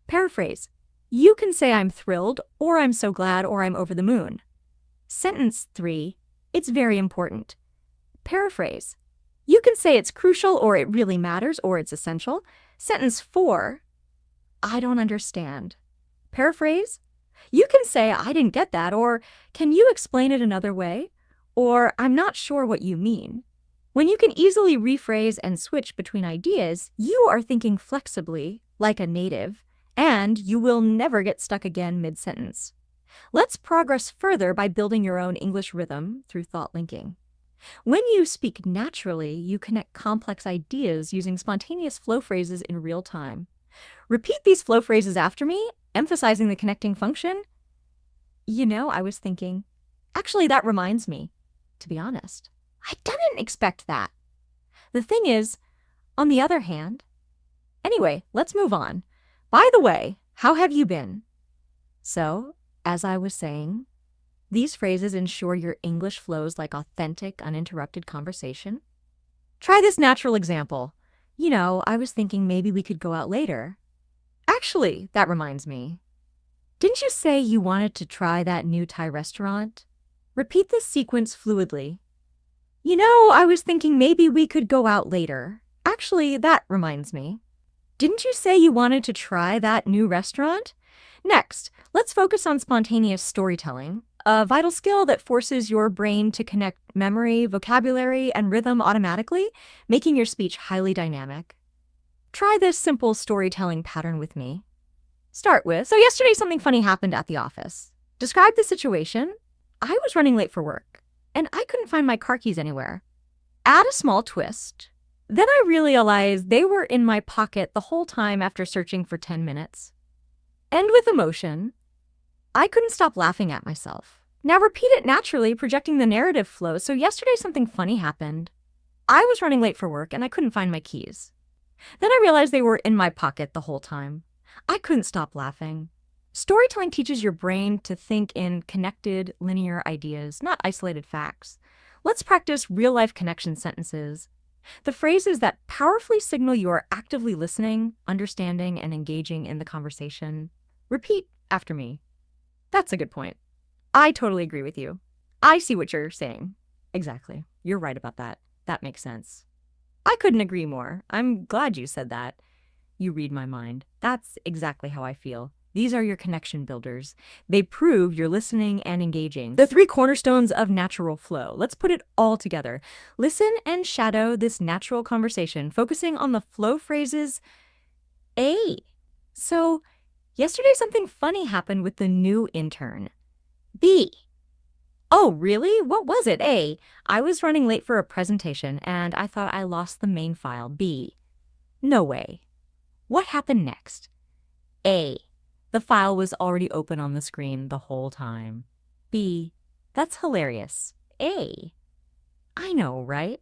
A: Paraphrase, you can say I'm thrilled or I'm so glad or I'm over the moon. Sentence 3, it's very important. Paraphrase, you can say it's crucial or it really matters or it's essential. Sentence 4, I don't understand. Paraphrase, you can say I didn't get that, or can you explain it another way, or I'm not sure what you mean. When you can easily rephrase and switch between ideas, you are thinking flexibly, like a native, and you will never get stuck again mid-sentence. Let's progress further by building your own English rhythm through thought linking. When you speak naturally, you connect complex ideas using spontaneous flow phrases in real time. Repeat these flow phrases after me, emphasizing the connecting function. I was thinking, Actually, that reminds me, to be honest, I didn't expect that. The thing is, on the other hand, anyway, let's move on. By the way, how have you been? So, as I was saying, these phrases ensure your English flows like authentic, uninterrupted conversation. Try this natural example. I was thinking maybe we could go out later. Actually, that reminds me. Didn't you say you wanted to try that new Thai restaurant? Repeat this sequence fluidly. I was thinking maybe we could go out later. Actually, that reminds me. Didn't you say you wanted to try that new restaurant? Next, let's focus on spontaneous storytelling, a vital skill that forces your brain to connect memory, vocabulary, and rhythm automatically, making your speech highly dynamic. Try this simple storytelling pattern with me. Start with, so yesterday something funny happened at the office. Describe the situation. I was running late for work, and I couldn't find my car keys anywhere. Add a small twist. Then I realized they were in my pocket the whole time after searching for 10 minutes. End with emotion. I couldn't stop laughing at myself. Now repeat it naturally, projecting the narrative flow. So yesterday something funny happened. I was running late for work and I couldn't find my keys. Then I realized they were in my pocket the whole time. I couldn't stop laughing. Storytelling teaches your brain to think in connected, linear ideas, not isolated facts. Let's practice real-life connection sentences. The phrases that powerfully signal you are actively listening, understanding, and engaging in the conversation. Repeat after me. That's a good point. I totally agree with you. I see what you're saying. Exactly. You're right about that. That makes sense. I couldn't agree more. I'm glad you said that. You read my mind. That's exactly how I feel. These are your connection builders. They prove you're listening and engaging. The 3 cornerstones of natural flow. Let's put it all together. Listen and shadow this natural conversation, focusing on the flow phrases. A. So, yesterday something funny happened with the new intern. B. Oh, really? What was it? A. I was running late for a presentation and I thought I lost the main file. B. No way. What happened next? A. The file was already open on the screen the whole time. B. That's hilarious. A. I know, right?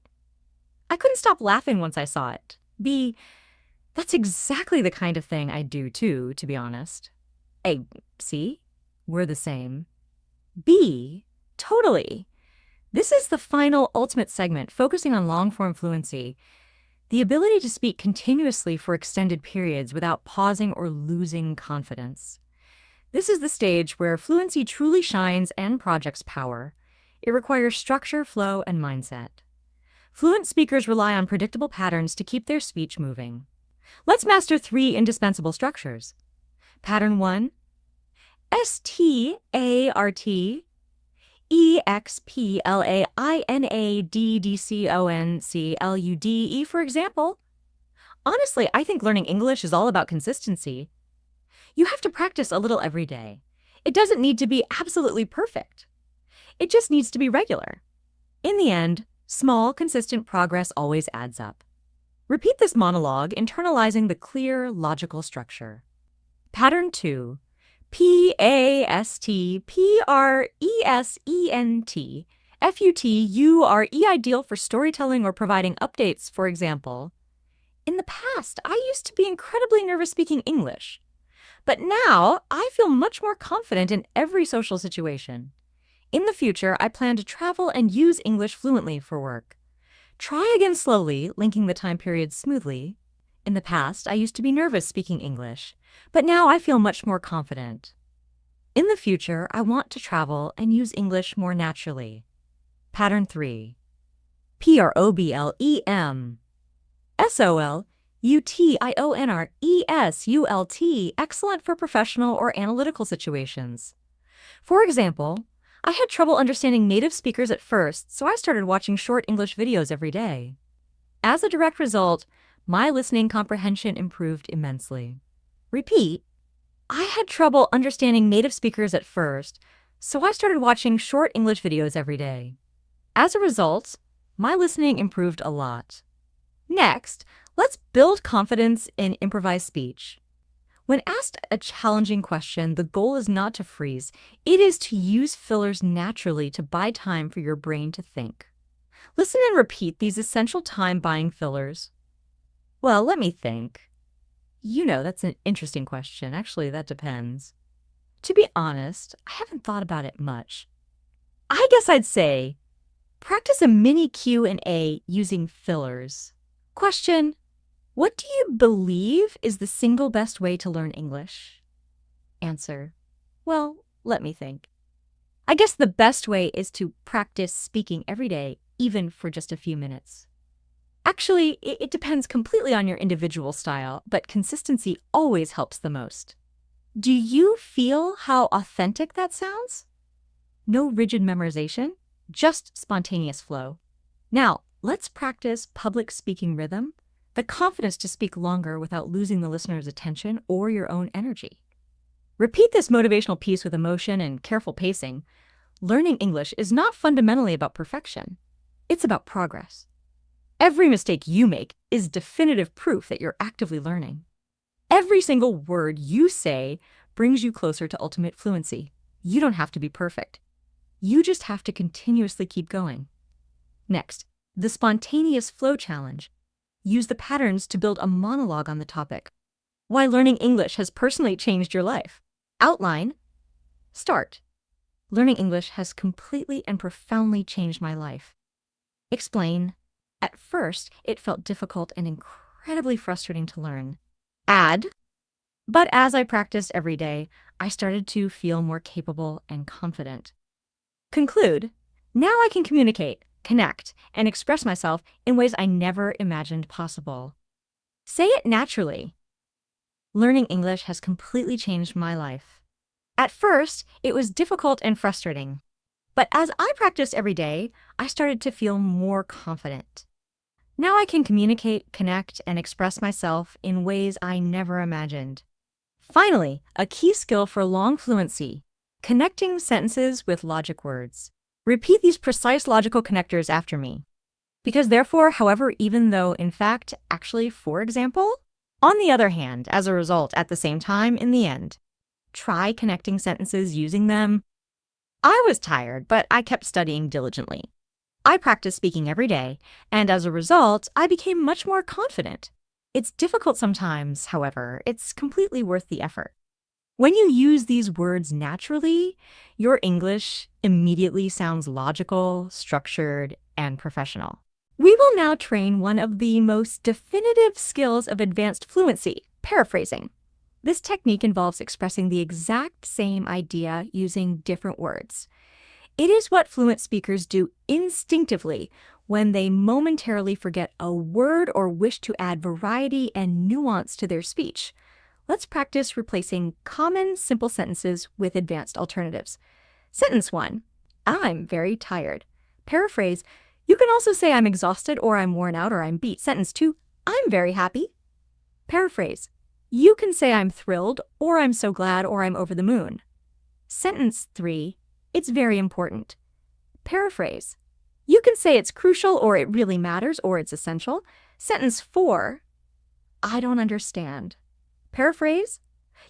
A: I couldn't stop laughing once I saw it. B. That's exactly the kind of thing I'd do too, to be honest. A. See? We're the same. B. Totally. This is the final ultimate segment, focusing on long-form fluency. The ability to speak continuously for extended periods without pausing or losing confidence. This is the stage where fluency truly shines and projects power. It requires structure, flow, and mindset. Fluent speakers rely on predictable patterns to keep their speech moving. Let's master 3 indispensable structures. Pattern 1, S-T-A-R-T, E-X-P-L-A-I-N-A-D-D-C-O-N-C-L-U-D-E, for example. Honestly, I think learning English is all about consistency. You have to practice a little every day. It doesn't need to be absolutely perfect. It just needs to be regular. In the end, small, consistent progress always adds up. Repeat this monologue, internalizing the clear, logical structure. Pattern 2. P-A-S-T-P-R-E-S-E-N-T F-U-T-U-R-E, ideal for storytelling or providing updates, for example. In the past, I used to be incredibly nervous speaking English. But now, I feel much more confident in every social situation. In the future, I plan to travel and use English fluently for work. Try again slowly, linking the time periods smoothly. In the past, I used to be nervous speaking English, but now I feel much more confident. In the future, I want to travel and use English more naturally. Pattern 3. P-R-O-B-L-E-M S-O-L-U-T-I-O-N-R-E-S-U-L-T, excellent for professional or analytical situations. For example, I had trouble understanding native speakers at first, so I started watching short English videos every day. As a direct result, my listening comprehension improved immensely. Repeat. I had trouble understanding native speakers at first, so I started watching short English videos every day. As a result, my listening improved a lot. Next, let's build confidence in improvised speech. When asked a challenging question, the goal is not to freeze. It is to use fillers naturally to buy time for your brain to think. Listen and repeat these essential time-buying fillers. Well, let me think. That's an interesting question. Actually, that depends. To be honest, I haven't thought about it much. I guess I'd say, practice a mini Q&A using fillers. Question: what do you believe is the single best way to learn English? Answer: well, let me think. I guess the best way is to practice speaking every day, even for just a few minutes. Actually, it depends completely on your individual style, but consistency always helps the most. Do you feel how authentic that sounds? No rigid memorization, just spontaneous flow. Now, let's practice public speaking rhythm, the confidence to speak longer without losing the listener's attention or your own energy. Repeat this motivational piece with emotion and careful pacing. Learning English is not fundamentally about perfection. It's about progress. Every mistake you make is definitive proof that you're actively learning. Every single word you say brings you closer to ultimate fluency. You don't have to be perfect. You just have to continuously keep going. Next, the spontaneous flow challenge. Use the patterns to build a monologue on the topic. Why learning English has personally changed your life. Outline. Start. Learning English has completely and profoundly changed my life. Explain. At first, it felt difficult and incredibly frustrating to learn. Add. But as I practiced every day, I started to feel more capable and confident. Conclude. Now I can communicate, connect, and express myself in ways I never imagined possible. Say it naturally. Learning English has completely changed my life. At first, it was difficult and frustrating. But as I practiced every day, I started to feel more confident. Now I can communicate, connect, and express myself in ways I never imagined. Finally, a key skill for long fluency: connecting sentences with logic words. Repeat these precise logical connectors after me. Because therefore, however, even though, in fact, actually, for example. On the other hand, as a result, at the same time, in the end. Try connecting sentences using them. I was tired, but I kept studying diligently. I practiced speaking every day, and as a result, I became much more confident. It's difficult sometimes, however. It's completely worth the effort. When you use these words naturally, your English immediately sounds logical, structured, and professional. We will now train one of the most definitive skills of advanced fluency: paraphrasing. This technique involves expressing the exact same idea using different words. It is what fluent speakers do instinctively when they momentarily forget a word or wish to add variety and nuance to their speech. Let's practice replacing common, simple sentences with advanced alternatives. Sentence 1. I'm very tired. Paraphrase. You can also say I'm exhausted, or I'm worn out, or I'm beat. Sentence 2. I'm very happy. Paraphrase. You can say I'm thrilled, or I'm so glad, or I'm over the moon. Sentence 3. It's very important. Paraphrase. You can say it's crucial, or it really matters, or it's essential. Sentence 4. I don't understand. Paraphrase.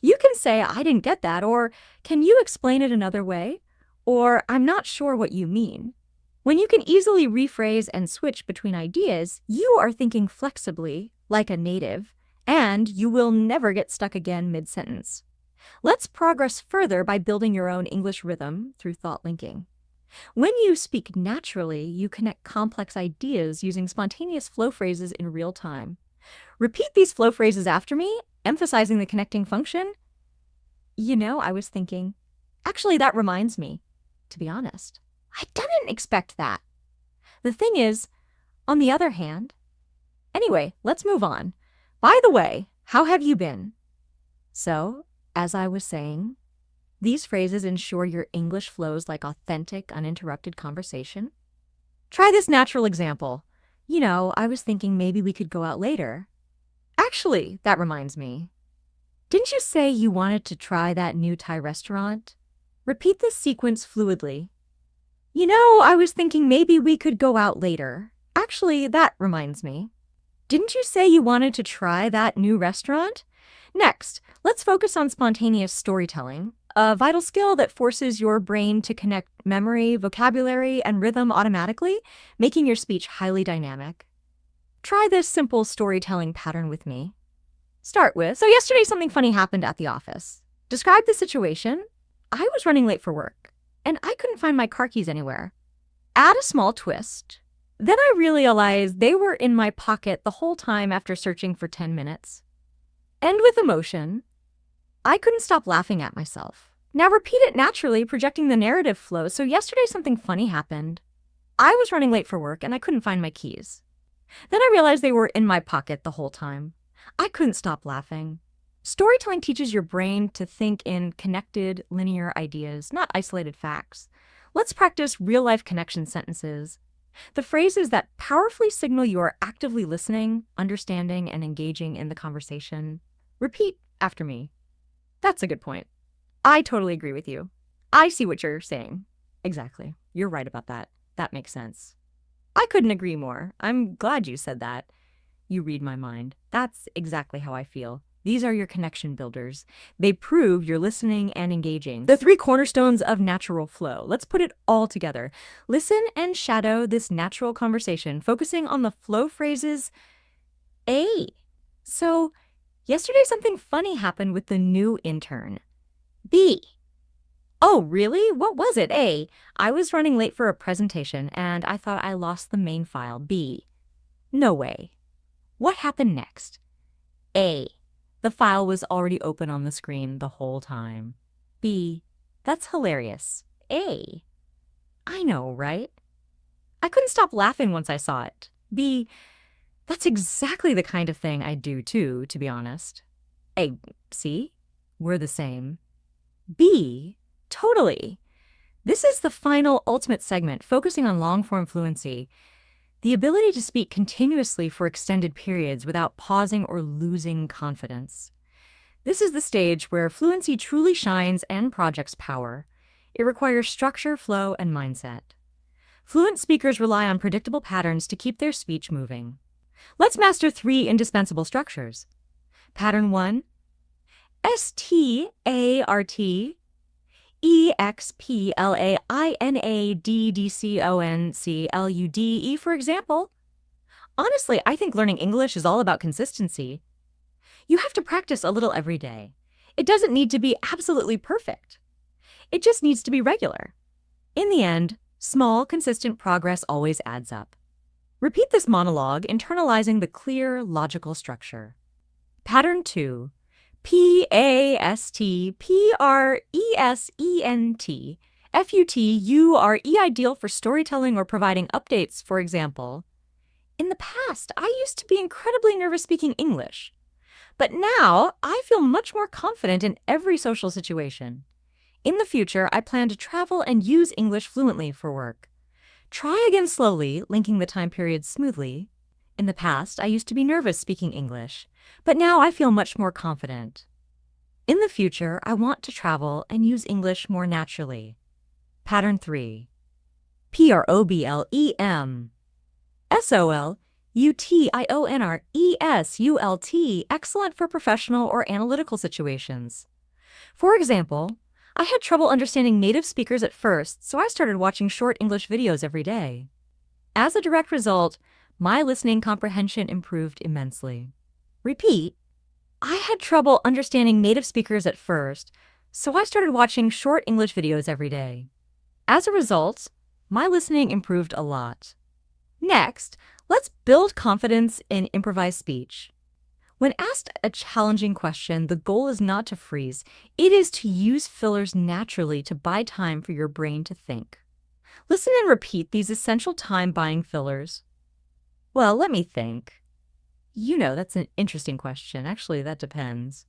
A: You can say I didn't get that, or can you explain it another way? Or I'm not sure what you mean. When you can easily rephrase and switch between ideas, you are thinking flexibly, like a native, and you will never get stuck again mid-sentence. Let's progress further by building your own English rhythm through thought linking. When you speak naturally, you connect complex ideas using spontaneous flow phrases in real time. Repeat these flow phrases after me, emphasizing the connecting function. I was thinking, actually, that reminds me. To be honest, I didn't expect that. The thing is, on the other hand. Anyway, let's move on. By the way, how have you been? So, as I was saying, these phrases ensure your English flows like authentic, uninterrupted conversation. Try this natural example. I was thinking maybe we could go out later. Actually, that reminds me. Didn't you say you wanted to try that new Thai restaurant? Repeat this sequence fluidly. I was thinking maybe we could go out later. Actually, that reminds me. Didn't you say you wanted to try that new restaurant? Next, let's Let's focus on spontaneous storytelling, a vital skill that forces your brain to connect memory, vocabulary, and rhythm automatically, making your speech highly dynamic. Try this simple storytelling pattern with me. Start with, so yesterday something funny happened at the office. Describe the situation. I was running late for work, and I couldn't find my car keys anywhere. Add a small twist. Then I realized they were in my pocket the whole time after searching for 10 minutes. End with emotion. I couldn't stop laughing at myself. Now repeat it naturally, projecting the narrative flow. So yesterday something funny happened. I was running late for work and I couldn't find my keys. Then I realized they were in my pocket the whole time. I couldn't stop laughing. Storytelling teaches your brain to think in connected, linear ideas, not isolated facts. Let's practice real-life connection sentences. The phrases that powerfully signal you are actively listening, understanding, and engaging in the conversation. Repeat after me. That's a good point. I totally agree with you. I see what you're saying. Exactly. You're right about that. That makes sense. I couldn't agree more. I'm glad you said that. You read my mind. That's exactly how I feel. These are your connection builders. They prove you're listening and engaging. The 3 cornerstones of natural flow. Let's put it all together. Listen and shadow this natural conversation, focusing on the flow phrases. A. So, yesterday something funny happened with the new intern. B. Oh, really? What was it? A. I was running late for a presentation and I thought I lost the main file. B. No way. What happened next? A. The file was already open on the screen the whole time. B. That's hilarious. A. I know, right? I couldn't stop laughing once I saw it. B. That's exactly the kind of thing I do too, to be honest. A. See? We're the same. B. Totally. This is the final ultimate segment, focusing on long-form fluency. The ability to speak continuously for extended periods without pausing or losing confidence. This is the stage where fluency truly shines and projects power. It requires structure, flow, and mindset. Fluent speakers rely on predictable patterns to keep their speech moving. Let's master 3 indispensable structures. Pattern 1, START, EXPLAINADDCONCLUDE, for example. Honestly, I think learning English is all about consistency. You have to practice a little every day. It doesn't need to be absolutely perfect. It just needs to be regular. In the end, small, consistent progress always adds up. Repeat this monologue, internalizing the clear, logical structure. Pattern 2. PASTPRESENT ideal for storytelling or providing updates, for example. In the past, I used to be incredibly nervous speaking English. But now, I feel much more confident in every social situation. In the future, I plan to travel and use English fluently for work. Try again slowly, linking the time periods smoothly. In the past, I used to be nervous speaking English, but now I feel much more confident. In the future, I want to travel and use English more naturally. Pattern 3. PROBLEM SOLUTIONRESULT, excellent for professional or analytical situations. For example, I had trouble understanding native speakers at first, so I started watching short English videos every day. As a direct result, my listening comprehension improved immensely. Repeat. I had trouble understanding native speakers at first, so I started watching short English videos every day. As a result, my listening improved a lot. Next, let's build confidence in improvised speech. When asked a challenging question, the goal is not to freeze. It is to use fillers naturally to buy time for your brain to think. Listen and repeat these essential time-buying fillers. Well, let me think. That's an interesting question. Actually, that depends.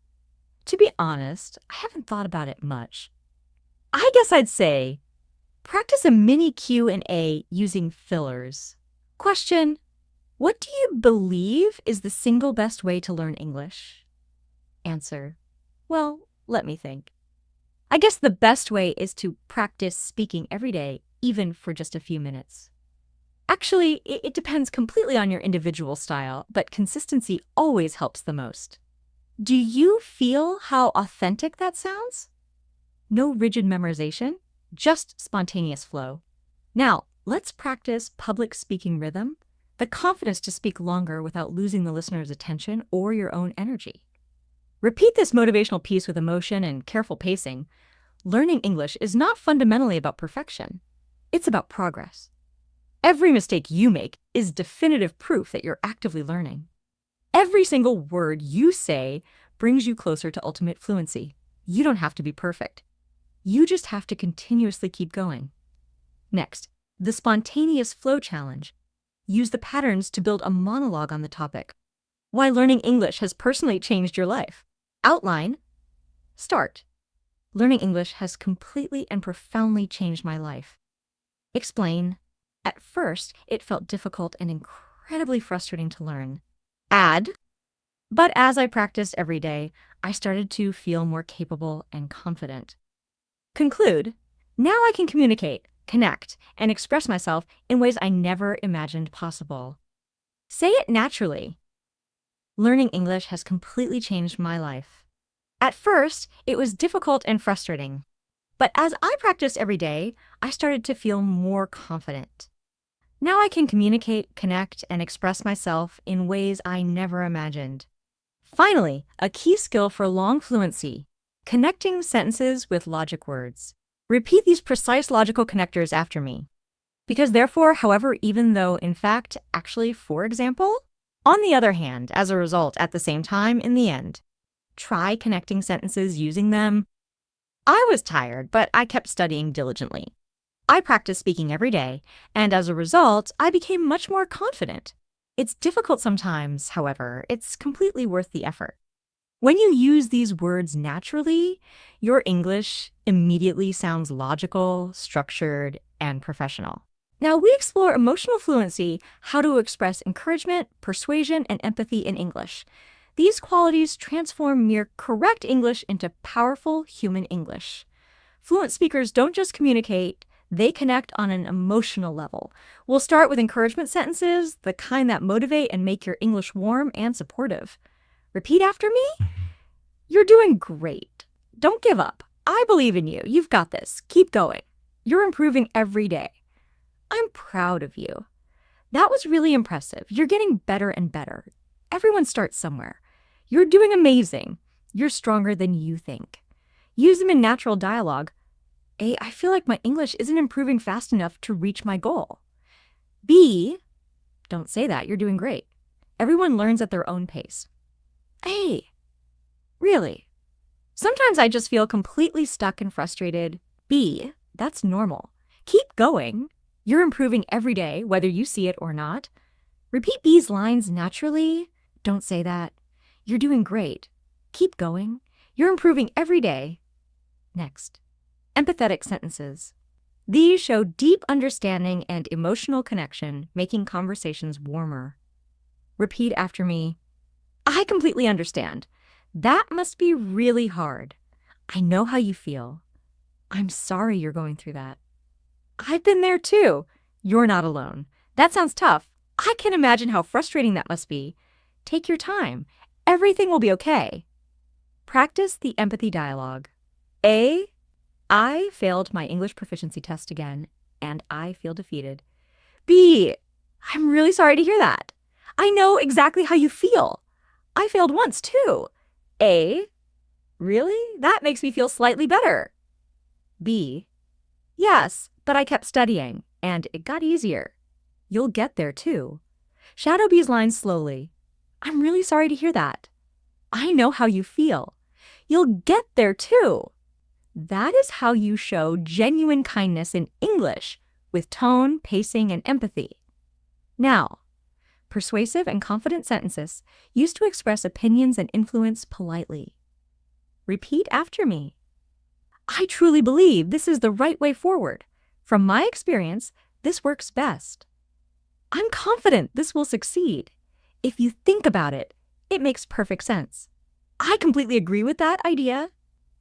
A: To be honest, I haven't thought about it much. I guess I'd say, practice a mini Q&A using fillers. Question: what do you believe is the single best way to learn English? Answer: well, let me think. I guess the best way is to practice speaking every day, even for just a few minutes. Actually, it depends completely on your individual style, but consistency always helps the most. Do you feel how authentic that sounds? No rigid memorization, just spontaneous flow. Now, let's practice public speaking rhythm, the confidence to speak longer without losing the listener's attention or your own energy. Repeat this motivational piece with emotion and careful pacing. Learning English is not fundamentally about perfection. It's about progress. Every mistake you make is definitive proof that you're actively learning. Every single word you say brings you closer to ultimate fluency. You don't have to be perfect. You just have to continuously keep going. Next, the spontaneous flow challenge. Use the patterns to build a monologue on the topic. Why learning English has personally changed your life. Outline. Start. Learning English has completely and profoundly changed my life. Explain. At first, it felt difficult and incredibly frustrating to learn. Add. But as I practiced every day, I started to feel more capable and confident. Conclude. Now I can communicate, connect, and express myself in ways I never imagined possible. Say it naturally. Learning English has completely changed my life. At first, it was difficult and frustrating. But as I practiced every day, I started to feel more confident. Now I can communicate, connect, and express myself in ways I never imagined. Finally, a key skill for long fluency, connecting sentences with logic words. Repeat these precise logical connectors after me. Because therefore, however, even though, in fact, actually, for example, on the other hand, as a result, at the same time, in the end. Try connecting sentences using them. I was tired, but I kept studying diligently. I practiced speaking every day, and as a result, I became much more confident. It's difficult sometimes, however, it's completely worth the effort. When you use these words naturally, your English immediately sounds logical, structured, and professional. Now we explore emotional fluency, how to express encouragement, persuasion, and empathy in English. These qualities transform mere correct English into powerful human English. Fluent speakers don't just communicate, they connect on an emotional level. We'll start with encouragement sentences, the kind that motivate and make your English warm and supportive. Repeat after me. You're doing great. Don't give up. I believe in you. You've got this. Keep going. You're improving every day. I'm proud of you. That was really impressive. You're getting better and better. Everyone starts somewhere. You're doing amazing. You're stronger than you think. Use them in natural dialogue. A, I feel like my English isn't improving fast enough to reach my goal. B, don't say that. You're doing great. Everyone learns at their own pace. A, really? Sometimes I just feel completely stuck and frustrated. B, that's normal. Keep going. You're improving every day, whether you see it or not. Repeat B's lines naturally. Don't say that. You're doing great. Keep going. You're improving every day. Next. Empathetic sentences. These show deep understanding and emotional connection, making conversations warmer. Repeat after me. I completely understand. That must be really hard. I know how you feel. I'm sorry you're going through that. I've been there too. You're not alone. That sounds tough. I can imagine how frustrating that must be. Take your time. Everything will be okay. Practice the empathy dialogue. A, I failed my English proficiency test again, and I feel defeated. B, I'm really sorry to hear that. I know exactly how you feel. I failed once too. A, really? That makes me feel slightly better. B, yes, but I kept studying, and it got easier. You'll get there too. Shadow B's lines slowly. I'm really sorry to hear that. I know how you feel. You'll get there too. That is how you show genuine kindness in English, with tone, pacing, and empathy. Now, persuasive and confident sentences used to express opinions and influence politely. Repeat after me. I truly believe this is the right way forward. From my experience, this works best. I'm confident this will succeed. If you think about it, it makes perfect sense. I completely agree with that idea.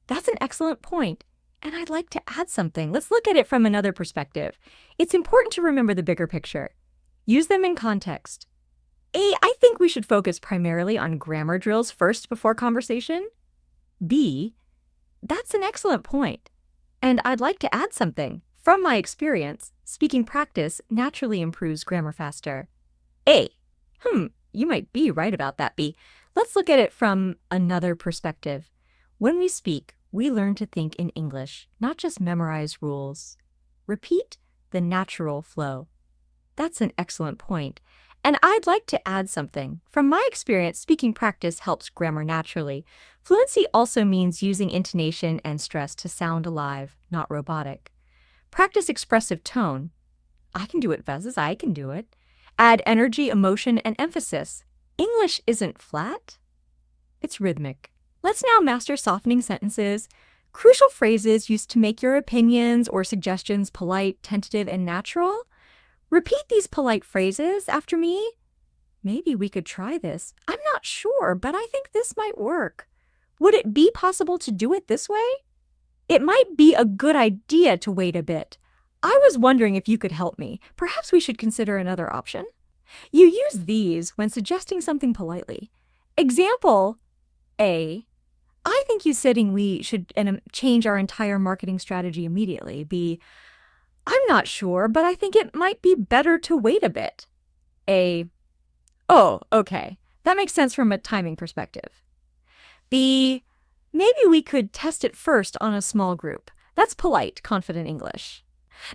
A: That's an excellent point, and I'd like to add something. Let's look at it from another perspective. It's important to remember the bigger picture. Use them in context. A, I think we should focus primarily on grammar drills first before conversation. B, that's an excellent point. And I'd like to add something. From my experience, speaking practice naturally improves grammar faster. A, you might be right about that, B. Let's look at it from another perspective. When we speak, we learn to think in English, not just memorize rules. Repeat the natural flow. That's an excellent point. And I'd like to add something. From my experience, speaking practice helps grammar naturally. Fluency also means using intonation and stress to sound alive, not robotic. Practice expressive tone. I can do it, Vezes, I can do it. Add energy, emotion, and emphasis. English isn't flat, it's rhythmic. Let's now master softening sentences. Crucial phrases used to make your opinions or suggestions polite, tentative, and natural. Repeat these polite phrases after me. Maybe we could try this. I'm not sure, but I think this might work. Would it be possible to do it this way? It might be a good idea to wait a bit. I was wondering if you could help me. Perhaps we should consider another option. You use these when suggesting something politely. Example A, I think you saying we should change our entire marketing strategy immediately. B, I'm not sure, but I think it might be better to wait a bit. A, oh, okay. That makes sense from a timing perspective. B, maybe we could test it first on a small group. That's polite, confident English.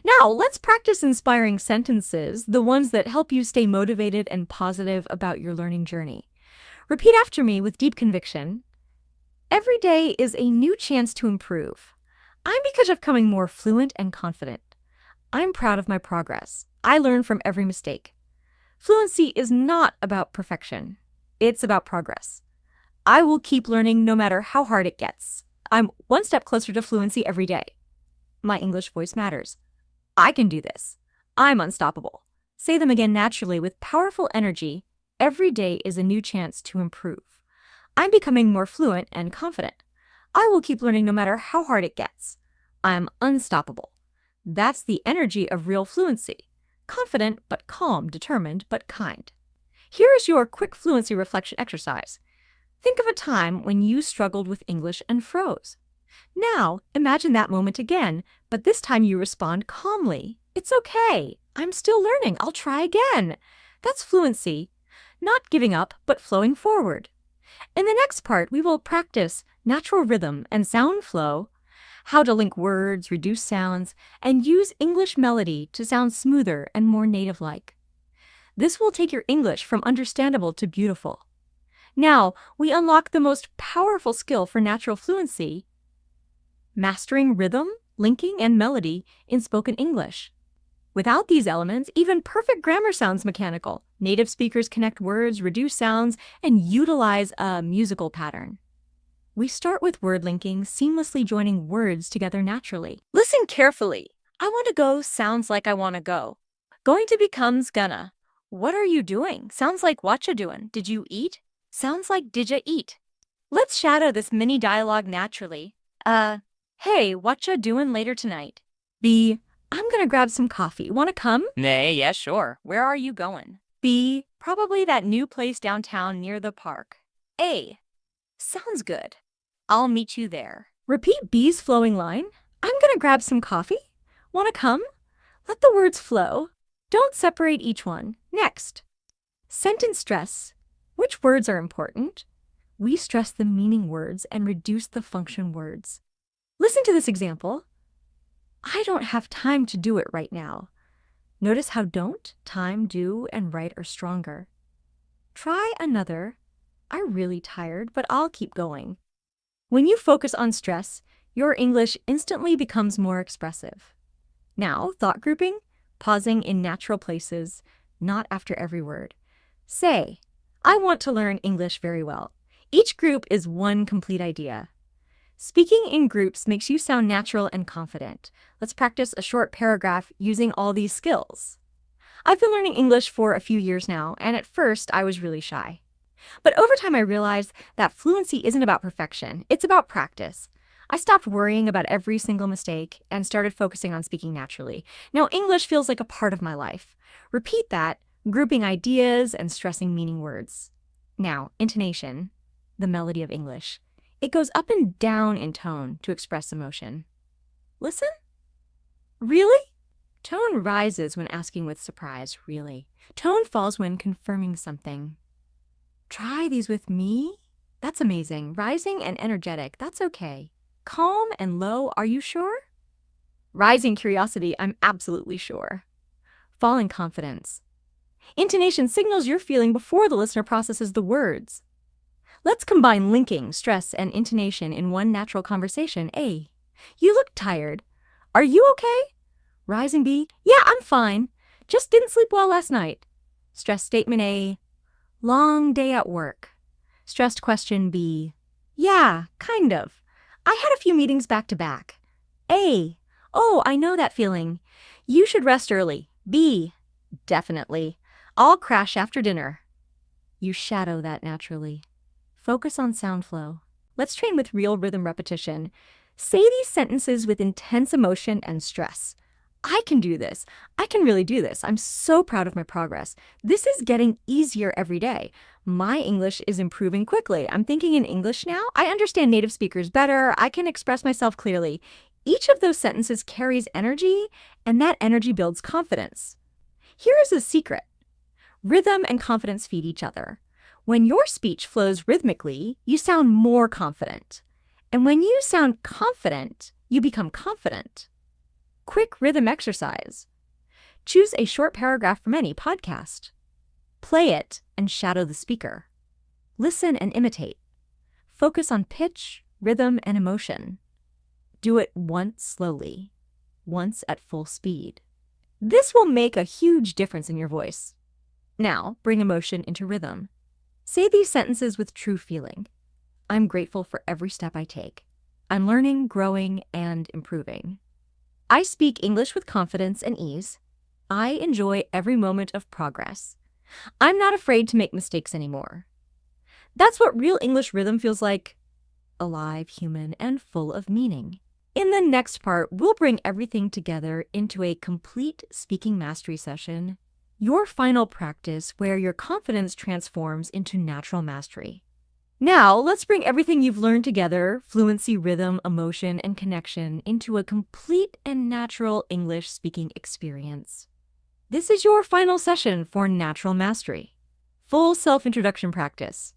A: Now, let's practice inspiring sentences, the ones that help you stay motivated and positive about your learning journey. Repeat after me with deep conviction. Every day is a new chance to improve. I'm becoming more fluent and confident. I'm proud of my progress. I learn from every mistake. Fluency is not about perfection. It's about progress. I will keep learning no matter how hard it gets. I'm one step closer to fluency every day. My English voice matters. I can do this. I'm unstoppable. Say them again naturally with powerful energy. Every day is a new chance to improve. I'm becoming more fluent and confident. I will keep learning no matter how hard it gets. I'm unstoppable. That's the energy of real fluency. Confident but calm, determined but kind. Here is your quick fluency reflection exercise. Think of a time when you struggled with English and froze. Now, imagine that moment again, but this time you respond calmly. It's okay. I'm still learning. I'll try again. That's fluency. Not giving up, but flowing forward. In the next part, we will practice natural rhythm and sound flow, how to link words, reduce sounds, and use English melody to sound smoother and more native-like. This will take your English from understandable to beautiful. Now, we unlock the most powerful skill for natural fluency, mastering rhythm, linking, and melody in spoken English. Without these elements, even perfect grammar sounds mechanical. Native speakers connect words, reduce sounds, and utilize a musical pattern. We start with word linking, seamlessly joining words together naturally. Listen carefully. I want to go sounds like I want to go. Going to becomes gonna. What are you doing? Sounds like whatcha doing. Did you eat? Sounds like didja eat. Let's shadow this mini dialogue naturally. Hey, whatcha doing later tonight? B, I'm gonna grab some coffee. Wanna come?
C: Nay, yeah, sure. Where are you going?
A: B, probably that new place downtown near the park. A, sounds good. I'll meet you there. Repeat B's flowing line. I'm gonna grab some coffee. Wanna come? Let the words flow. Don't separate each one. Next. Sentence stress. Which words are important? We stress the meaning words and reduce the function words. Listen to this example. I don't have time to do it right now. Notice how don't, time, do, and right are stronger. Try another. I'm really tired, but I'll keep going. When you focus on stress, your English instantly becomes more expressive. Now, thought grouping, pausing in natural places, not after every word. Say, I want to learn English very well. Each group is one complete idea. Speaking in groups makes you sound natural and confident. Let's practice a short paragraph using all these skills. I've been learning English for a few years now, and at first I was really shy. But over time I realized that fluency isn't about perfection, it's about practice. I stopped worrying about every single mistake and started focusing on speaking naturally. Now English feels like a part of my life. Repeat that grouping ideas and stressing meaning words. Now, intonation, the melody of English. It goes up and down in tone to express emotion. Listen. Really? Tone rises when asking with surprise, really. Tone falls when confirming something. Try these with me? That's amazing. Rising and energetic, that's okay. Calm and low, are you sure? Rising curiosity, I'm absolutely sure. Falling confidence. Intonation signals your feeling before the listener processes the words. Let's combine linking, stress, and intonation in one natural conversation. A. You look tired. Are you okay? Rising B. Yeah, I'm fine. Just didn't sleep well last night. Stress statement A. Long day at work. Stressed question B. Yeah, kind of. I had a few meetings back to back. A. Oh, I know that feeling. You should rest early. B. Definitely. I'll crash after dinner. You shadow that naturally. Focus on sound flow. Let's train with real rhythm repetition. Say these sentences with intense emotion and stress. I can do this. I can really do this. I'm so proud of my progress. This is getting easier every day. My English is improving quickly. I'm thinking in English now. I understand native speakers better. I can express myself clearly. Each of those sentences carries energy, and that energy builds confidence. Here is a secret. Rhythm and confidence feed each other. When your speech flows rhythmically, you sound more confident. And when you sound confident, you become confident. Quick rhythm exercise. Choose a short paragraph from any podcast. Play it and shadow the speaker. Listen and imitate. Focus on pitch, rhythm, and emotion. Do it once slowly, once at full speed. This will make a huge difference in your voice. Now, bring emotion into rhythm. Say these sentences with true feeling. I'm grateful for every step I take. I'm learning, growing, and improving. I speak English with confidence and ease. I enjoy every moment of progress. I'm not afraid to make mistakes anymore. That's what real English rhythm feels like. Alive, human, and full of meaning. In the next part, we'll bring everything together into a complete speaking mastery session. Your final practice where your confidence transforms into natural mastery. Now, let's bring everything you've learned together, fluency, rhythm, emotion, and connection, into a complete and natural English speaking experience. This is your final session for natural mastery. Full self-introduction practice.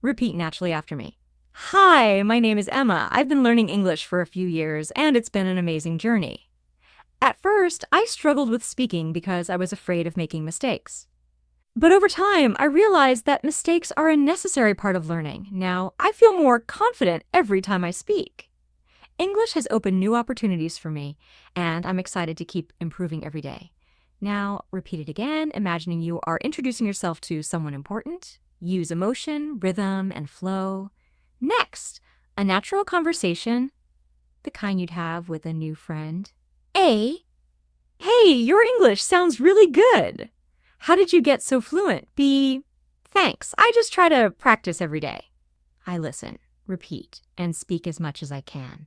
A: Repeat naturally after me. Hi, my name is Emma. I've been learning English for a few years, and it's been an amazing journey. At first, I struggled with speaking because I was afraid of making mistakes. But over time, I realized that mistakes are a necessary part of learning. Now, I feel more confident every time I speak. English has opened new opportunities for me, and I'm excited to keep improving every day. Now, repeat it again, imagining you are introducing yourself to someone important. Use emotion, rhythm, and flow. Next, a natural conversation, the kind you'd have with a new friend. A. Hey, your English sounds really good. How did you get so fluent? B. Thanks. I just try to practice every day. I listen, repeat, and speak as much as I can.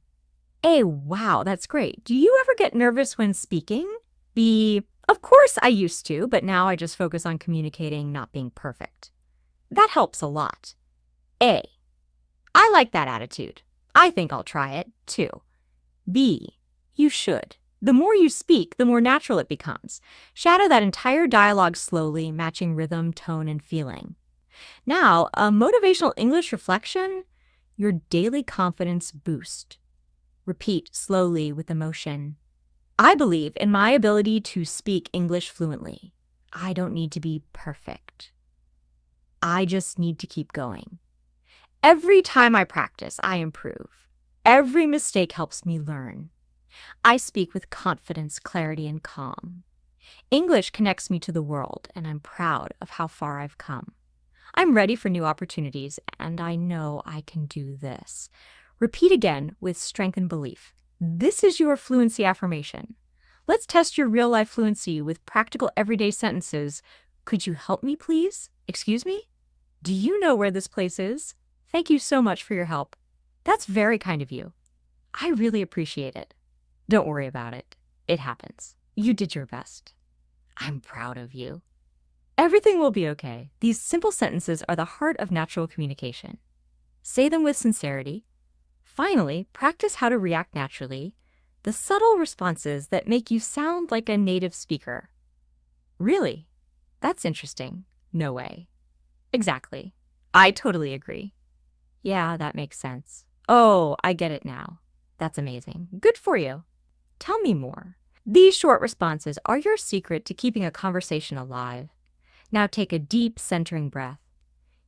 A: A. Wow, that's great. Do you ever get nervous when speaking? B. Of course I used to, but now I just focus on communicating, not being perfect. That helps a lot. A. I like that attitude. I think I'll try it, too. B. You should. The more you speak, the more natural it becomes. Shadow that entire dialogue slowly, matching rhythm, tone, and feeling. Now, a motivational English reflection, your daily confidence boost. Repeat slowly with emotion. I believe in my ability to speak English fluently. I don't need to be perfect. I just need to keep going. Every time I practice, I improve. Every mistake helps me learn. I speak with confidence, clarity, and calm. English connects me to the world, and I'm proud of how far I've come. I'm ready for new opportunities, and I know I can do this. Repeat again with strength and belief. This is your fluency affirmation. Let's test your real-life fluency with practical everyday sentences. Could you help me, please? Excuse me? Do you know where this place is? Thank you so much for your help. That's very kind of you. I really appreciate it. Don't worry about it. It happens. You did your best. I'm proud of you. Everything will be okay. These simple sentences are the heart of natural communication. Say them with sincerity. Finally, practice how to react naturally, the subtle responses that make you sound like a native speaker. Really? That's interesting. No way. Exactly. I totally agree. Yeah, that makes sense. Oh, I get it now. That's amazing. Good for you. Tell me more. These short responses are your secret to keeping a conversation alive. Now take a deep, centering breath.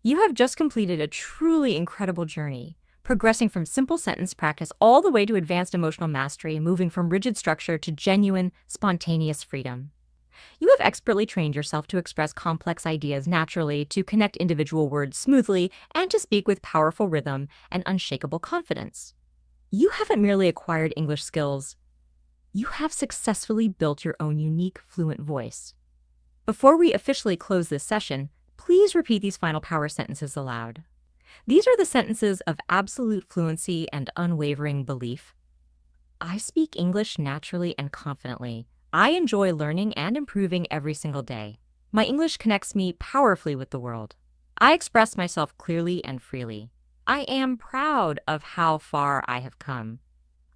A: You have just completed a truly incredible journey, progressing from simple sentence practice all the way to advanced emotional mastery, moving from rigid structure to genuine, spontaneous freedom. You have expertly trained yourself to express complex ideas naturally, to connect individual words smoothly, and to speak with powerful rhythm and unshakable confidence. You haven't merely acquired English skills, you have successfully built your own unique, fluent voice. Before we officially close this session, please repeat these final power sentences aloud. These are the sentences of absolute fluency and unwavering belief. I speak English naturally and confidently. I enjoy learning and improving every single day. My English connects me powerfully with the world. I express myself clearly and freely. I am proud of how far I have come.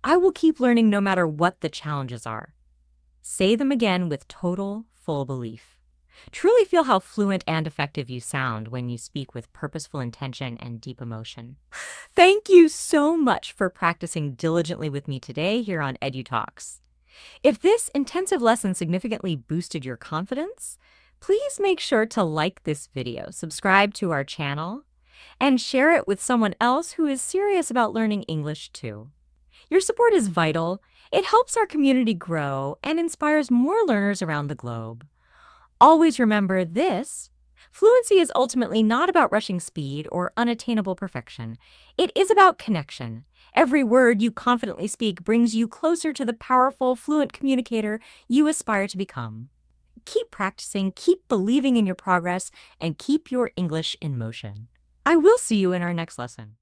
A: I will keep learning no matter what the challenges are. Say them again with total, full belief. Truly feel how fluent and effective you sound when you speak with purposeful intention and deep emotion. Thank you so much for practicing diligently with me today here on EduTalks. If this intensive lesson significantly boosted your confidence, please make sure to like this video, subscribe to our channel, and share it with someone else who is serious about learning English too. Your support is vital. It helps our community grow and inspires more learners around the globe. Always remember this: fluency is ultimately not about rushing speed or unattainable perfection. It is about connection. Every word you confidently speak brings you closer to the powerful, fluent communicator you aspire to become. Keep practicing, keep believing in your progress, and keep your English in motion. I will see you in our next lesson.